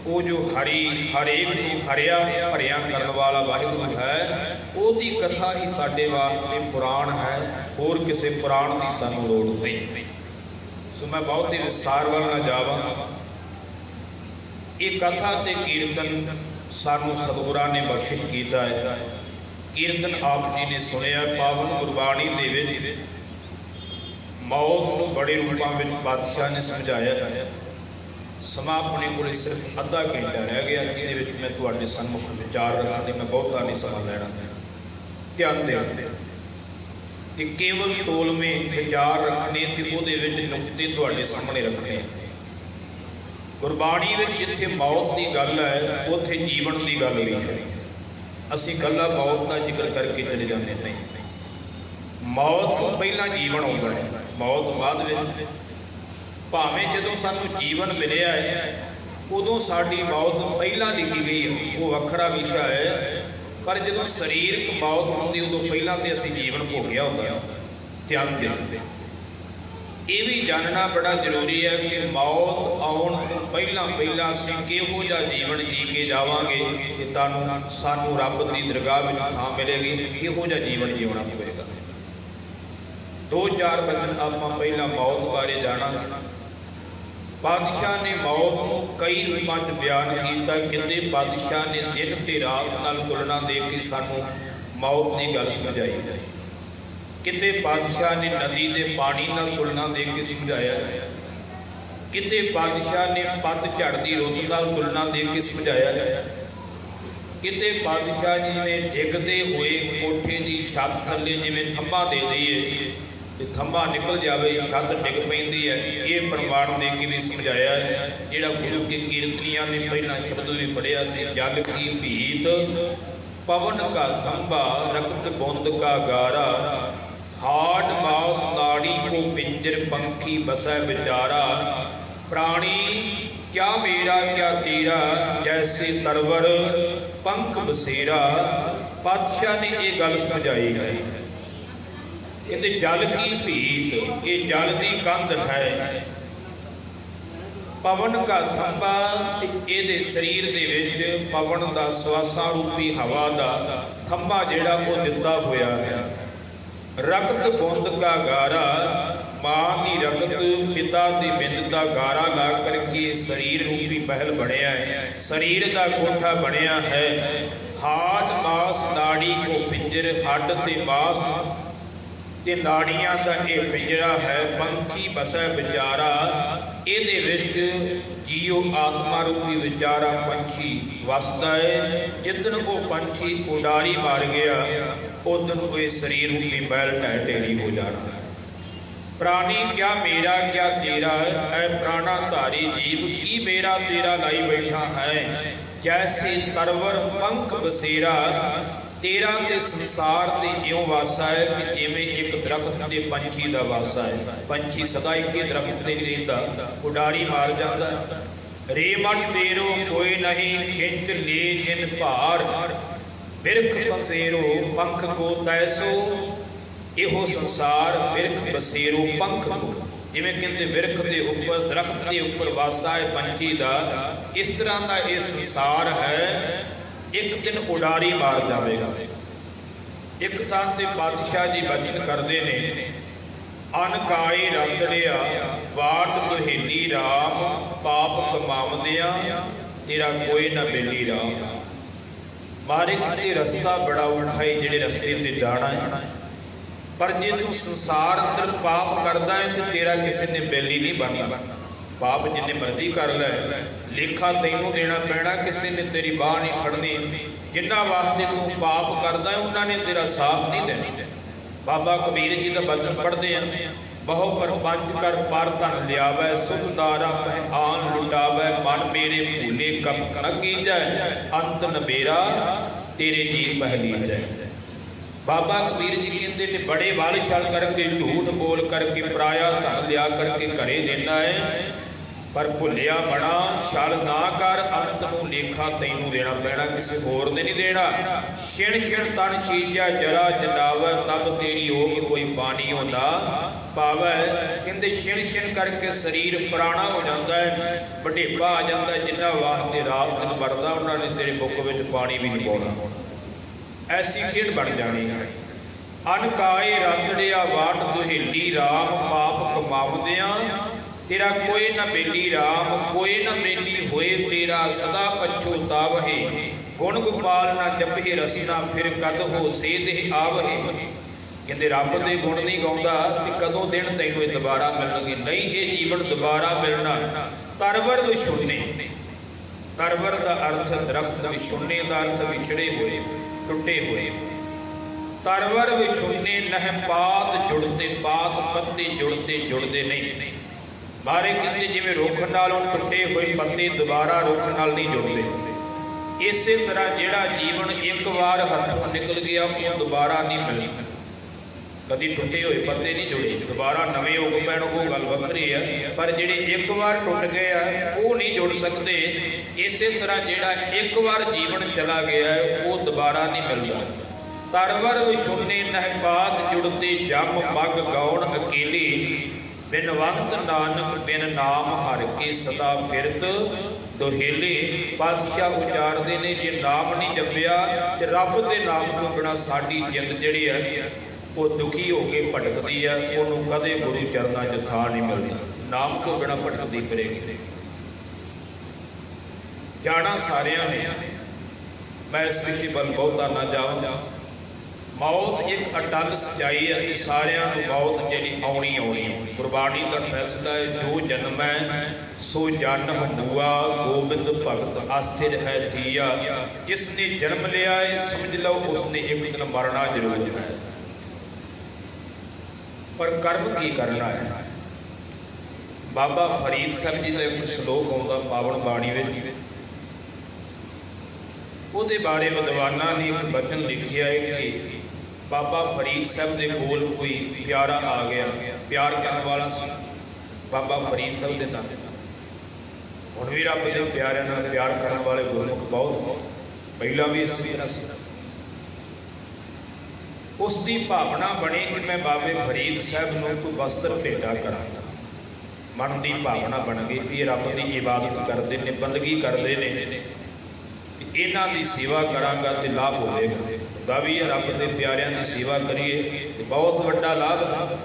वो जो हरि हरेक को हरिया भरिया करने वाला वाहिगुरु है, उसकी कथा ही साडे वास्ते पुराण है। होर किसी पुराण की सानू लोड़ नहीं। सो मैं बहुत ही विस्तार वाल ना जावां। ये कथा ते कीर्तन सानू सतगुरां ने बख्शिश किया है। कीर्तन आप जी ने सुनिया। पावन गुरबाणी दे विच मौत को बड़े रूपों में बादशाह ने समझाया है। समा अपने को सिर्फ अद्धा घंटा रह गया, जिहदे मैं तुहाडे सन्मुख विचार रखने मैं बहुता नहीं समा लैना। ध्यान दें कि केवल तोल में विचार रखने ते उहदे विच नुक्ते तुहाडे सामने रखने। गुरबाणी विच जिथे मौत की गल है उत्थे जीवन की गल भी है। असीं कल्ला मौत का जिक्र करके चले जाते नहीं। मौत तो पहला जीवन आउंदा है, मौत बाद विच। भावें जदों सानू जीवन मिलिया है उदों साडी मौत पहला लिखी गई है, वो वखरा विशा है। पर जदों शरीरक मौत होंदी उदों पहला तो असीं जीवन भोगिया होंदा। ध्यान दें, ये भी जानना बड़ा जरूरी है कि मौत आउण तो पहला असीं किहो जिहा जीवन जी के जावांगे कि तानू सानू रब की दरगाह विच थां मिलेगी, किहो जिहा जीवन जीवना पवेगा। दो चार वचन आपां पहला मौत बारे जाणांगे। बादशाह ने मौत को कई रूपों में बयान किया। किते बादशाह ने दिन ते रात नाल तुलना दे के सानू मौत की गल समझाई। किते बादशाह ने नदी के पानी नाल तुलना दे के समझाया। किते बादशाह ने पतझड़ की रुत नाल तुलना दे के समझाया। किते बादशाह जी ने डिगदे हुए कोठे की छत थले जिवें थंबा दे दईए ते थंबा निकल जाए, छत डिग पैंदी है, ये प्रमाण दे के भी समझाया। जिहड़ा गुरु के कीर्तनियां ने पहला शब्द भी पढ़िया सी, जल की भीत पवन का थंबा रक्त बूंद का गारा, हाड मांस नाड़ी को पिंजर पंखी बसै बिचारा, प्राणी क्या मेरा क्या तेरा जैसे तरवर पंख बसेरा। पातशाह ने ये गल समझाई है। कहते जल की भीत, ये जल की कंध है, पवन का थंबा, ये शरीर दे विच पवन का श्वासा रूपी हवा का थंबा जिहड़ा वो दिता होया है। रक्त बूंद का गारा, मां की रगत पिता की बिंद का गारा ला करके शरीर रूपी महल बनया है, शरीर का कोठा बनया है। हाड मांस नाड़ी को पिंजर, हड्ड ते मांस ते नाड़ियां का यह पिंजरा है। पंखी बसै विचारा, ये विच जीओ आत्मा रूपी विचारा पंछी वसदा है। जिदन वो पंछी उडारी मार गया उदन वो शरीर रूपी मैल ढह ढेरी हो जाना है। प्राणी क्या मेरा क्या तेरा, ऐ प्राणा धारी जीव की मेरा तेरा लाई बैठा है। जैसे तरवर पंख बसेरा, तेरा ते संसार ते इउं वासा है कि जिवें एक दरख्त ते पंछी दा वासा है। पंछी सदा एक ही दरख्त ते नहीं रहिंदा, उडारी मार जांदा। रेमट तेरो कोई नहीं खिंच ले जिन भार, बिरख पसेरो पंख को तैसो, ਇਹੋ ਸੰਸਾਰ ਬਿਰਖ ਬਸੇਰੋ ਪੰਖ ਕੋ, ਜਿਵੇਂ ਕਹਿੰਦੇ ਬਿਰਖ ਦੇ ਉੱਪਰ ਦਰਖਤ ਦੇ ਉੱਪਰ ਵਾਸਾ ਹੈ ਪੰਛੀ ਦਾ, ਇਸ ਤਰ੍ਹਾਂ ਦਾ ਇਹ ਸੰਸਾਰ ਹੈ, ਇੱਕ ਦਿਨ ਉਡਾਰੀ ਮਾਰ ਜਾਵੇਗਾ। ਇੱਕ ਥਾਂ ਤੇ ਪਾਤਸ਼ਾਹ ਜੀ ਬਚਨ ਕਰਦੇ ਨੇ, ਅਨ ਕਾਏ ਰੰਦੜਿਆ ਬਾਟ ਦੁਹੇਲੀ ਰਾਮ, ਪਾਪ ਕਮਾਵਦਿਆਂ ਤੇਰਾ ਕੋਈ ਨਾ ਬੇਲੀ ਰਾਮ। ਮਾਰੇ ਕਿਤੇ ਰਸਤਾ ਬੜਾ ਔਖਾ ਹੈ ਜਿਹੜੇ ਰਸਤੇ ਤੇ ਜਾਣਾ ਹੈ, ਪਰ ਜੇ ਤੂੰ ਸੰਸਾਰ ਅੰਦਰ ਪਾਪ ਕਰਦਾ ਹੈ ਤੇ ਤੇਰਾ ਕਿਸੇ ਨੇ ਬੇਲੀ ਨਹੀਂ ਬਣਨਾ। ਪਾਪ ਜਿੰਨੇ ਮਰਜ਼ੀ ਕਰ ਲੈ, ਲੇਖਾ ਤੈਨੂੰ ਦੇਣਾ ਪੈਣਾ, ਕਿਸੇ ਨੇ ਤੇਰੀ ਬਾਹ ਨਹੀਂ ਫੜਨੀ। ਜਿਨ੍ਹਾਂ ਵਾਸਤੇ ਤੂੰ ਪਾਪ ਕਰਦਾ ਹੈ ਉਹਨਾਂ ਨੇ ਤੇਰਾ ਸਾਥ ਨਹੀਂ ਦੇਣਾ। ਬਾਬਾ ਕਬੀਰ ਜੀ ਦਾ ਬਚਨ ਪੜ੍ਹਦੇ ਆ, ਬਹੁ ਪਰਪੰਚ ਕਰ ਪਰ ਧਨ ਲਿਆਵੈ, ਸੁਖ ਦਾਰਾ ਪਹਿ ਆਨ ਲੁਟਾਵੈ, ਮਨ ਮੇਰੇ ਭੂਲੇ ਕਪ ਨ ਕੀਜੈ, ਅੰਤ ਨਬੇਰਾ ਤੇਰੇ ਜੀ ਪਹਿਲੀਜੈ। ਬਾਬਾ ਕਬੀਰ ਜੀ ਕਹਿੰਦੇ ਨੇ ਬੜੇ ਵਾਲ ਛਲ ਕਰਕੇ, ਝੂਠ ਬੋਲ ਕਰਕੇ, ਪਰਾਇਆ ਧਨ ਲਿਆ ਕਰਕੇ ਘਰੇ ਦੇਣਾ ਹੈ, ਪਰ ਭੁੱਲਿਆ ਬਣਾ ਛਲ ਨਾ ਕਰ, ਅੰਤ ਨੂੰ ਲੇਖਾ ਤੈਨੂੰ ਦੇਣਾ ਪੈਣਾ, ਕਿਸੇ ਹੋਰ ਨੇ ਨਹੀਂ ਦੇਣਾ। ਛਿਣ ਛਿਣ ਤਨ ਚੀਜਾ ਜਰਾ ਜਨਾਵੈ, ਤਬ ਤੇਰੀ ਹੋਗ ਕੋਈ ਬਾਣੀਓ ਨਾ ਪਾਵੈ। ਕਹਿੰਦੇ ਛਿਣ ਛਿਣ ਕਰਕੇ ਸਰੀਰ ਪੁਰਾਣਾ ਹੋ ਜਾਂਦਾ ਹੈ, ਵਡੇਪਾ ਆ ਜਾਂਦਾ ਹੈ। ਜਿਨ੍ਹਾਂ ਵਾਸਤੇ ਰਾਤ ਦਿਨ ਵਰਦਾ ਉਹਨਾਂ ਨੇ ਤੇਰੇ ਬੁੱਕ ਵਿੱਚ ਪਾਣੀ ਵੀ ਨਹੀਂ ਪਾਉਣਾ। ਐਸੀ ਖੇਡ ਬਣ ਜਾਣੀ ਹੈ। ਅਨ ਕਾਏ ਰੰਦੜਿਆ ਵਾਟ ਦੁਹੇਲੀ ਰਾਮ, ਪਾਪ ਕਮਾਵਦਿਆਂ ਤੇਰਾ ਕੋਈ ਨਾ ਬੇਲੀ ਰਾਮ। ਕੋਈ ਨਾ ਬੇਲੀ ਹੋਏ ਤੇਰਾ ਸਦਾ ਪਛੋਤਾਵਹਿ, ਗੁਣ ਗੋਪਾਲ ਨਾ ਜਪੇ ਰਸਨਾ, ਫਿਰ ਕਦ ਹੋ ਸੇਧ ਆਵਹਿ। ਕਹਿੰਦੇ ਰੱਬ ਦੇ ਗੁਣ ਨਹੀਂ ਗਾਉਂਦਾ ਕਿ ਕਦੋਂ ਦਿਨ ਤੈਨੂੰ ਇਹ ਦੁਬਾਰਾ ਮਿਲਣਗੇ, ਨਹੀਂ ਇਹ ਜੀਵਨ ਦੁਬਾਰਾ ਮਿਲਣਾ। ਤਰਵਰ ਵਿਛੁੰਨੇ, ਤਰਵਰ ਦਾ ਅਰਥ ਦਰਖਤ, ਵਿਛੁੰਨੇ ਦਾ ਅਰਥ ਵਿਛੜੇ ਹੋਏ, ਟੁੱਟੇ ਹੋਏ। ਤਰਵਰ ਵਿਛੁੰਨੇ ਨਹਿ ਪਾਤ ਜੁੜਦੇ, ਪਾਤ ਪੱਤੇ ਜੁੜਦੇ ਨਹੀਂ। ਬਾਰੇ ਕਹਿੰਦੇ ਜਿਵੇਂ ਰੁੱਖ ਨਾਲੋਂ ਟੁੱਟੇ ਹੋਏ ਪੱਤੇ ਦੁਬਾਰਾ ਰੁੱਖ ਨਾਲ ਨਹੀਂ ਜੁੜਦੇ, ਇਸੇ ਤਰ੍ਹਾਂ ਜਿਹੜਾ ਜੀਵਨ ਇੱਕ ਵਾਰ ਹੱਥੋਂ ਨਿਕਲ ਗਿਆ ਉਹ ਦੁਬਾਰਾ ਨਹੀਂ ਮਿਲਦਾ। ਕਦੀ ਟੁੱਟੇ ਹੋਏ ਪੱਤੇ ਨਹੀਂ ਜੁੜੇ, ਦੁਬਾਰਾ ਨਵੇਂ ਉੱਗ ਪੈਣ ਉਹ ਗੱਲ ਵੱਖਰੀ ਆ, ਪਰ ਜਿਹੜੇ ਇੱਕ ਵਾਰ ਟੁੱਟ ਗਏ ਆ ਉਹ ਨਹੀਂ ਜੁੜ ਸਕਦੇ। ਇਸੇ ਤਰ੍ਹਾਂ ਜਿਹੜਾ ਇੱਕ ਵਾਰ ਜੀਵਨ ਚਲਾ ਗਿਆ ਉਹ ਦੁਬਾਰਾ ਨਹੀਂ ਮਿਲਦਾ। ਤਰਵਰ ਵਿਛੁੰਨੇ ਨਹਿ ਪਾਤ ਜੁੜਦੇ, ਜਮ ਪੱਗ ਗਾਉਣ ਅਕੇਲੇ, ਬਿਨਵੰਤ ਨਾਨਕ ਬਿਨ ਨਾਮ ਹਰ ਕੇ ਸਦਾ ਫਿਰਤ ਦੁਹੇਲੇ। ਪਾਤਸ਼ਾਹ ਉਚਾਰਦੇ ਨੇ ਜੇ ਨਾਮ ਨਹੀਂ ਜਪਿਆ ਤੇ ਰੱਬ ਦੇ ਨਾਮ ਤੋਂ ਬਿਨਾਂ ਸਾਡੀ ਜਿੰਦ ਜਿਹੜੀ ਹੈ ਉਹ ਦੁਖੀ ਹੋ ਕੇ ਭਟਕਦੀ ਹੈ, ਉਹਨੂੰ ਕਦੇ ਗੁਰੂ ਚਰਨਾਂ 'ਚ ਥਾਂ ਨਹੀਂ ਮਿਲਦਾ। ਨਾਮ ਤੋਂ ਬਿਨਾਂ ਭਟਕਦੀ ਫਿਰੇਗੀ। ਜਾਣਾ ਸਾਰਿਆਂ ਨੇ, ਮੈਂ ਇਸ ਵਿਸ਼ੇ ਵੱਲ ਬਹੁਤਾ ਨਾ ਜਾਵਾਂ। ਮੌਤ ਇੱਕ ਅਟਲ ਸਚਾਈ ਹੈ ਕਿ ਸਾਰਿਆਂ ਨੂੰ ਮੌਤ ਜਿਹੜੀ ਆਉਣੀ ਹੈ। ਗੁਰਬਾਣੀ ਦਾ ਫੈਸਲਾ ਹੈ, ਜੋ ਜਨਮ ਹੈ ਸੋ ਜਨ ਹੰਬੂਆ, ਗੋਬਿੰਦ ਭਗਤ ਆਸਥਿਰ ਹੈ ਥੀਆ। ਜਿਸ ਨੇ ਜਨਮ ਲਿਆ ਹੈ ਸਮਝ ਲਓ ਉਸਨੇ ਇੱਕ ਦਿਨ ਮਰਨਾ ਜ਼ਰੂਰ ਹੈ। ਪਰ ਕਰਮ ਕੀ ਕਰਨਾ ਹੈ? ਬਾਬਾ ਫਰੀਦ ਸਾਹਿਬ ਜੀ ਦਾ ਇੱਕ ਸ਼ਲੋਕ ਆਉਂਦਾ ਪਾਵਨ ਬਾਣੀ ਵਿੱਚ, ਉਹਦੇ ਬਾਰੇ ਵਿਦਵਾਨਾਂ ਨੇ ਇੱਕ ਬਚਨ ਲਿਖਿਆ ਹੈ ਕਿ ਬਾਬਾ ਫਰੀਦ ਸਾਹਿਬ ਦੇ ਕੋਲ ਕੋਈ ਪਿਆਰਾ ਆ ਗਿਆ, ਪਿਆਰ ਕਰਨ ਵਾਲਾ ਸੀ ਬਾਬਾ ਫਰੀਦ ਸਾਹਿਬ ਦੇ ਨਾਲ। ਹੁਣ ਵੀ ਰੱਬ ਦੇ ਪਿਆਰਿਆਂ ਨਾਲ ਪਿਆਰ ਕਰਨ ਵਾਲੇ ਗੁਰਮੁਖ ਬਹੁਤ, ਪਹਿਲਾਂ ਵੀ ਇਸੇ ਤਰ੍ਹਾਂ ਸੀ। ਉਸ ਦੀ ਭਾਵਨਾ ਬਣੀ ਕਿ ਮੈਂ ਬਾਬੇ ਫਰੀਦ ਸਾਹਿਬ ਨੂੰ ਕੋਈ ਵਸਤਰ ਭੇਟਾ ਕਰਾਂਗਾ। ਮਨ ਦੀ ਭਾਵਨਾ ਬਣ ਗਈ ਵੀ ਇਹ ਰੱਬ ਦੀ ਇਬਾਦਤ ਕਰਦੇ ਨੇ, ਬੰਦਗੀ ਕਰਦੇ ਨੇ, ਇਹਨਾਂ ਦੀ ਸੇਵਾ ਕਰਾਂਗਾ ਤੇ ਲਾਭ ਹੋਵੇਗਾ। ਦਾ ਵੀ ਰੱਬ ਦੇ ਪਿਆਰਿਆਂ ਦੀ ਸੇਵਾ ਕਰੀਏ ਤੇ ਬਹੁਤ ਵੱਡਾ ਲਾਭ ਹੈ।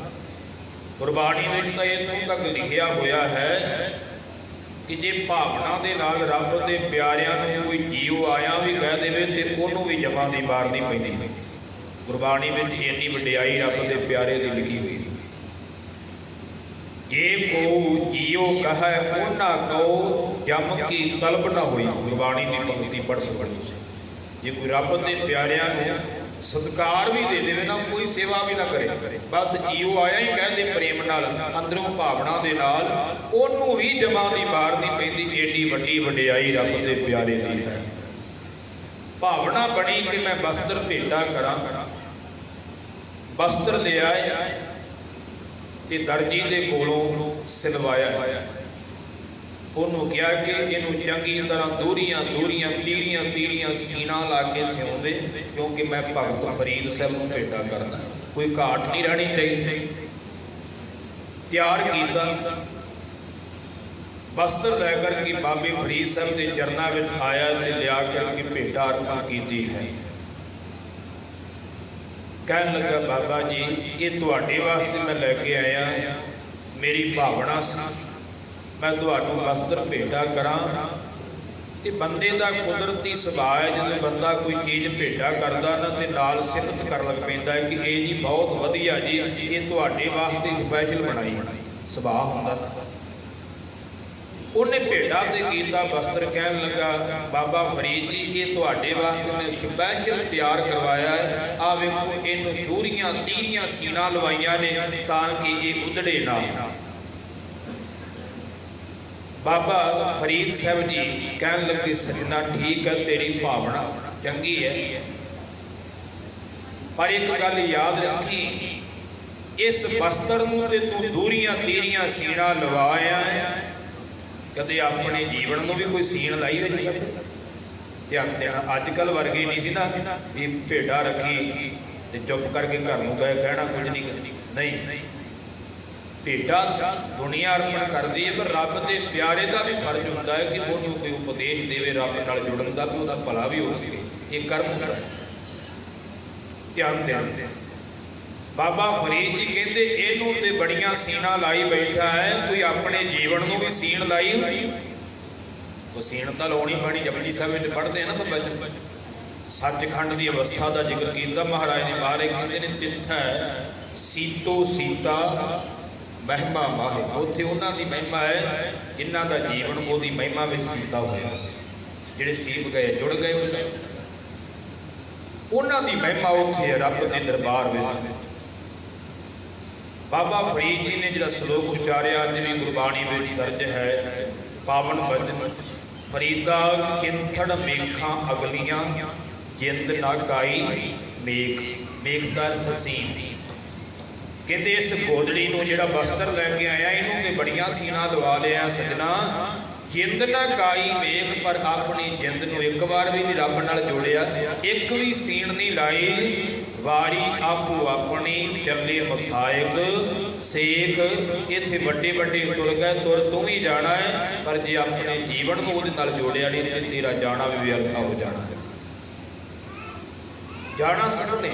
ਗੁਰਬਾਣੀ ਵਿੱਚ ਤਾਂ ਇੱਥੋਂ ਤੱਕ ਲਿਖਿਆ ਹੋਇਆ ਹੈ ਕਿ ਜੇ ਭਾਵਨਾ ਦੇ ਨਾਲ ਰੱਬ ਦੇ ਪਿਆਰਿਆਂ ਨੂੰ ਕੋਈ ਜੀਵ ਆਇਆ ਵੀ ਕਹਿ ਦੇਵੇ ਤੇ ਉਹਨੂੰ ਵੀ ਜਮਾਂ ਦੀ ਮਾਰ ਨਹੀਂ ਪੈਂਦੀ। ਗੁਰਬਾਣੀ ਵਿੱਚ ਇੰਨੀ ਵਡਿਆਈ ਰੱਬ ਦੇ ਪਿਆਰੇ ਦੀ ਲਿਖੀ ਹੋਈ। ਜੇ ਕੋ ਜੀਓ ਕਹੈ ਉਹਨਾਂ ਕਹੋ, ਜਮ ਕੀ ਤਲਬ ਨਾ ਹੋਈ। ਗੁਰਬਾਣੀ ਦੀ ਪੰਕਤੀ ਪੜ੍ਹ ਸਕੋ ਤੁਸੀਂ। ਜੇ ਕੋਈ ਰੱਬ ਦੇ ਪਿਆਰਿਆਂ ਨੂੰ ਸਤਿਕਾਰ ਵੀ ਦੇ ਦੇਵੇ ਨਾ, ਕੋਈ ਸੇਵਾ ਵੀ ਨਾ ਕਰੇ, ਬਸ ਜੀਓ ਆਇਆ ਹੀ ਕਹਿੰਦੇ ਪ੍ਰੇਮ ਨਾਲ, ਅੰਦਰੋਂ ਭਾਵਨਾ ਦੇ ਨਾਲ, ਉਹਨੂੰ ਵੀ ਜਮਾਂ ਦੀ ਮਾਰ ਨਹੀਂ ਪੈਂਦੀ। ਏਡੀ ਵੱਡੀ ਵਡਿਆਈ ਰੱਬ ਦੇ ਪਿਆਰੇ ਦੀ ਹੈ। ਭਾਵਨਾ ਬਣੀ ਕਿ ਮੈਂ ਵਸਤਰ ਭੇਟਾ ਕਰਾਂ। ਵਸਤਰ ਲਿਆ ਤੇ ਦਰਜੀ ਦੇ ਕੋਲੋਂ ਸਿਲਵਾਇਆ। ਉਹਨੂੰ ਕਿਹਾ ਕਿ ਇਹਨੂੰ ਚੰਗੀ ਤਰ੍ਹਾਂ ਦੂਰੀਆਂ ਤੀਰੀਆਂ ਸੀਨਾ ਲਾ ਕੇ ਸਿਉਂਦੇ, ਕਿਉਂਕਿ ਮੈਂ ਭਗਤ ਫਰੀਦ ਸਾਹਿਬ ਨੂੰ ਭੇਟਾ ਕਰਦਾ। कोई घाट नहीं रहनी चाहिए। तैयार किया वस्त्र लैकर के बाबे फरीद साहब के चरणों में आया तो लिया करके भेटा अर्पण की है। कह लगा बाबा जी ये तुहाडे वास्ते मैं लैके आया, मेरी भावना सी मैं तुहानू वस्त्र भेटा करा। तो बंदे का कुदरती सुभाव है जो बंदा कोई चीज़ भेटा करता ना तो नाल सिफत कर लग पैंदा है कि ये जी बहुत वधिया जी, ये तुहाडे वास्ते स्पैशल बनाई सुभाव हुंदा। उन्हें भेटा तो कीता वस्त्र, कहन लगा बाबा फरीद जी ये तुहाडे वास्ते मैं स्पैशल तैयार करवाया है। आ वेखो इनू दूरियां तीरियां सीना लवाइया ने ताकि ये उधड़े ना। बाबा फरीद साहब जी कहन लगे सजना ठीक है तेरी भावना चंगी है, पर एक गल याद रखी इस वस्त्र नूं ते तू दूरियां तीरियां सीना लवाया है, कदे अपने जीवन में भी कोई सीन लाई हो ध्यान देना। अजकल वर्गे नहीं सी ना भी भेड़ा रखी ते चुप करके घर में गए कहना कुछ नहीं। भेटा दुनिया अर्पण करती है, पर रब के प्यारे का भी फर्ज होता है कि उन्होंने कोई उपदेश देवे रब नाल जुड़न का भी उसका भला भी हो सके, ये कर्म होता है। ध्यान देना बाबा फरीद जी कहते इनू ते बड़ियां सीना लाई बैठा है, कोई अपने जीवन में भी सीन लाई हुई तो सीन तो लाउणी पैनी। जपजी साहब पढ़ते हैं ना बाबा सचखंड की अवस्था का जिक्र किया महाराज ने, महाराज कहते हैं तिथ है सीतो सीता महिमा माहे, उत्थे उन्होंने महिमा है जिन्हों का जीवन वो महिमा में सीता होया, जिहड़े सीप गए जुड़ गए उन्होंने महिमा उत्थे है रब के दरबार में। बाबा फरीद जी ने जो श्लोक उचारिया जिवें गुरबाणी में दर्ज है पावन वचन, फरीदा खिंथड़ मेखा अगलियां जिंद ना काई मेघ, मेघ का अर्थ सीन। कहते इस गोदड़ी नूं जिहड़ा वस्त्र लैके आया इनू ते बड़ियां सीना लवा लिया सजना, जिंद ना काई मेघ, पर अपनी जिंद नूं एक बार भी नहीं रब नाल जोड़िया, एक भी सीन नहीं लाई। वारी आपू अपनी चले मसायक सेख, इत्थे बड़े बड़े तुर गए तुर तू ही जाना है, पर जे अपने जीवन को उहदे नाल जोड़िया नहीं तो तेरा जाना भी व्यर्थ हो जाना है। जाना सड़ने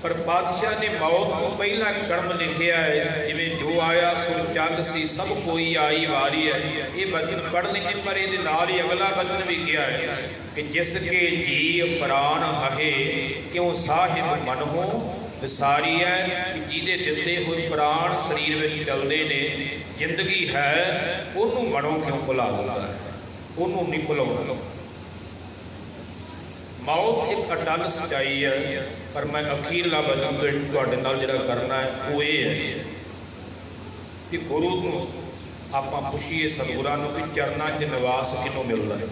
पर बादशाह ने मौत को पहला कर्म लिखिया है, जिवें जो आया सो चल सी सब कोई आई वारी है। ये वचन पढ़ लेंगे पर ये नाल ही अगला वचन भी किया है कि जिसके जी प्राण हहे क्यों साहिब मन हो विसारी है, कि जिहदे दिते हुए प्राण शरीर में चलते ने जिंदगी है उन्होंने मनो क्यों भुला दिता है, उन्होंने नहीं भुलाउणा। मौत एक अटल सच्चाई है, पर मैं अखीरला वचन तुहाडे नाल जिहड़ा करना है वो ये है कि गुरु नूं आपां पुछीए सतगुरां नूं कि चरनां 'च निवास किनों मिलदा है।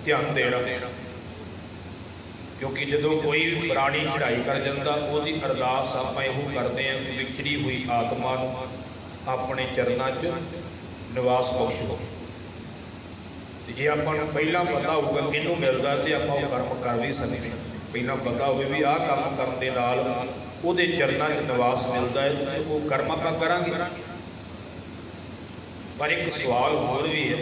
ध्यान देना क्योंकि जदों कोई प्राणी चढ़ाई कर जाता उसकी अरदास आपां इहो करते हैं कि विछड़ी हुई आत्मा नूं अपने चरनां 'च निवास बख्शो। जे आपां नूं पहिलां पता होगा किनू मिलता तो आपां वो कर्म कर भी सकते हैं, पहिलां पता हो भी आह काम करन दे नाल उहदे चरनां 'च निवास मिलता है तो वो कर्म आपां करांगे। पर एक सवाल होर भी है,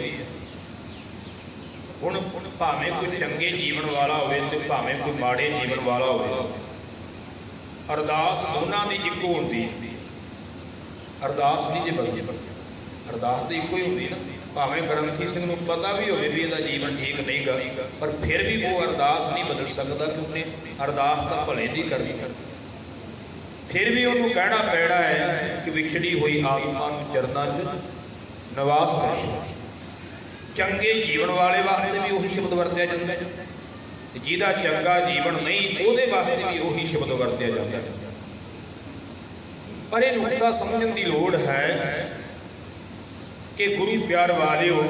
हुण भावें कोई चंगे जीवन वाला होवे ते भावें कोई माड़े जीवन वाला होवे, अरदास दोनों की इक्को होंदी है। अरदास नहीं जे बदली, अरदास तो इक्को ही होंदी ना। भावें ग्रंथी सिंह नूं पता भी होवे भी इहदा जीवन ठीक नहीं गा, पर फिर भी वो अरदास नहीं बदल सकता क्योंकि अरदास तो भले दी करनी। फिर भी उन्होंने कहना पैना है कि विछड़ी हुई आत्मा चरनां 'च निवास बख्शो। चंगे जीवन वाले वास्ते भी उही शब्द वरत्या जाता है, जिहदा चंगा जीवन नहीं उहदे वास्ते भी उही शब्द वरत्या जाता है। पर यह नुकता समझने की लोड़ है कि गुरु प्यार वाले हो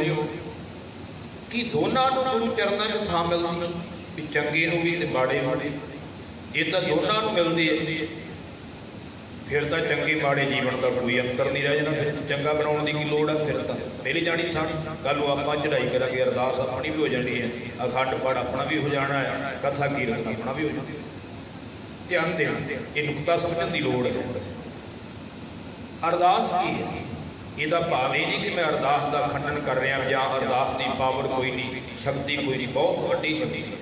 कि दोनों गुरु चरणों में थां मिलती भी चंगे नूं भी ते माड़े माड़े, ये तो दोनों मिलती है। फिर तो चंगे माड़े जीवन का कोई अंतर नहीं रह जाना, फिर चंगा बनाने की लोड़ है। फिर तो मिल जानी थां, कल आप चढ़ाई करांगे अरदास अपनी भी हो जानी है, अखंड पाठ अपना भी हो जाना है, कथा कीर्तन अपना भी हो जाना। ਧਿਆਨ ਦੇਣਾ, ਇਹ ਨੁਕਤਾ ਸਮਝਣ ਦੀ ਲੋੜ ਹੈ। ਅਰਦਾਸ ਕੀ ਹੈ? ਇਹਦਾ ਭਾਵ ਇਹ ਨਹੀਂ ਕਿ ਮੈਂ ਅਰਦਾਸ ਦਾ ਖੰਡਨ ਕਰ ਰਿਹਾ ਜਾਂ ਅਰਦਾਸ ਦੀ ਪਾਵਰ ਕੋਈ ਨਹੀਂ, ਸ਼ਕਤੀ ਕੋਈ ਨਹੀਂ, ਬਹੁਤ ਵੱਡੀ ਸ਼ਕਤੀ ਹੈ।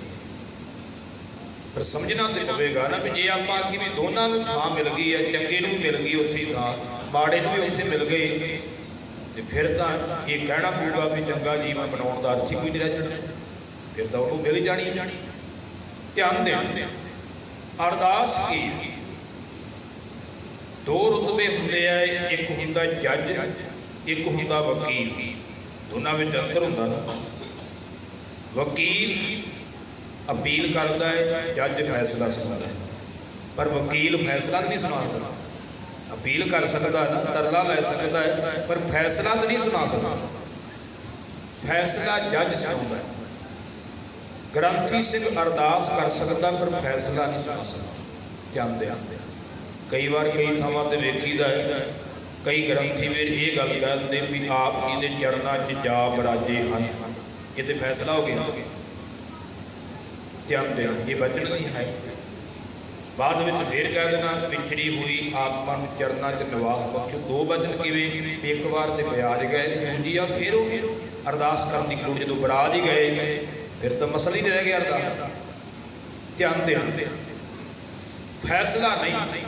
ਪਰ ਸਮਝਣਾ ਤੇ ਪਵੇਗਾ ਨਾ ਵੀ ਜੇ ਆਪਾਂ ਆਖੀ ਵੀ ਦੋਨਾਂ ਨੂੰ ਥਾਂ ਮਿਲ ਗਈ ਹੈ, ਚੰਗੇ ਨੂੰ ਵੀ ਮਿਲ ਗਈ ਉੱਥੇ ਥਾਂ, ਮਾੜੇ ਨੂੰ ਵੀ ਉੱਥੇ ਮਿਲ ਗਈ, ਤੇ ਫਿਰ ਤਾਂ ਇਹ ਕਹਿਣਾ ਪਊਗਾ ਵੀ ਚੰਗਾ ਜੀਵਨ ਬਣਾਉਣ ਦਾ ਅਰਥ ਹੀ ਕੋਈ ਨਹੀਂ ਰਹਿ ਜਾਣਾ, ਫਿਰ ਤਾਂ ਉਹਨੂੰ ਮਿਲ ਜਾਣੀ। ਧਿਆਨ ਦੇਣਾ, ਅਰਦਾਸ ਕੀ ਹੈ? ਦੋ ਰੁਤਬੇ ਹੁੰਦੇ ਆ, ਇੱਕ ਹੁੰਦਾ ਜੱਜ, ਇੱਕ ਹੁੰਦਾ ਵਕੀਲ। ਦੋਨਾਂ ਵਿੱਚ ਅੰਤਰ ਹੁੰਦਾ ਨਾ। ਵਕੀਲ ਅਪੀਲ ਕਰਦਾ ਹੈ, ਜੱਜ ਫੈਸਲਾ ਸੁਣਾਉਂਦਾ ਹੈ, ਪਰ ਵਕੀਲ ਫੈਸਲਾ ਨਹੀਂ ਸੁਣਾਉਂਦਾ। ਅਪੀਲ ਕਰ ਸਕਦਾ ਨਾ, ਤਰਲਾ ਲੈ ਸਕਦਾ ਹੈ, ਪਰ ਫੈਸਲਾ ਤਾਂ ਨਹੀਂ ਸੁਣਾ ਸਕਦਾ। ਫੈਸਲਾ ਜੱਜ ਸੁਣਾਉਂਦਾ ਹੈ। ਗ੍ਰੰਥੀ ਸਿੰਘ ਅਰਦਾਸ ਕਰ ਸਕਦਾ, ਪਰ ਫੈਸਲਾ ਨਹੀਂ ਸੁਣਾ ਸਕਦਾ। ਧਿਆਨ ਦਿਆ, ਕਈ ਵਾਰ ਕਈ ਥਾਵਾਂ ਤੇ ਵੇਖੀਦਾ ਹੈ, ਕਈ ਗ੍ਰੰਥੀ ਵੀਰ ਇਹ ਗੱਲ ਕਹਿ ਦਿੰਦੇ ਵੀ ਆਪ ਜੀ ਦੇ ਚਰਨਾਂ 'ਚ ਜਾ ਬਰਾਜੇ ਹਨ, ਇਹ ਤੇ ਫੈਸਲਾ ਹੋ ਗਿਆ। ਧਿਆਨ ਦੇਣਾ, ਇਹ ਵਚਨ ਨਹੀਂ ਹੈ। ਬਾਅਦ ਵਿੱਚ ਫੇਰ ਕਹਿ ਦੇਣਾ ਵਿਛੜੀ ਹੋਈ ਆਤਮਾ ਨੂੰ ਚਰਨਾਂ 'ਚ ਨਿਵਾਸ ਬਖਸ਼ੋ। ਦੋ ਵਚਨ ਕਿਵੇਂ? ਇੱਕ ਵਾਰ ਤੇ ਵਿਆਜ ਗਏ, ਦੂਜੀ ਆ ਫੇਰ ਉਹ ਅਰਦਾਸ ਕਰਨ ਦੀ ਲੋੜ। ਜਦੋਂ ਬਰਾਜ ਹੀ ਗਏ ਫਿਰ ਤਾਂ ਮਸਲਾ ਹੀ ਨਹੀਂ ਰਹਿ ਗਿਆ ਅਰਦਾਸ। ਧਿਆਨ ਦੇਣਾ, ਫੈਸਲਾ ਨਹੀਂ।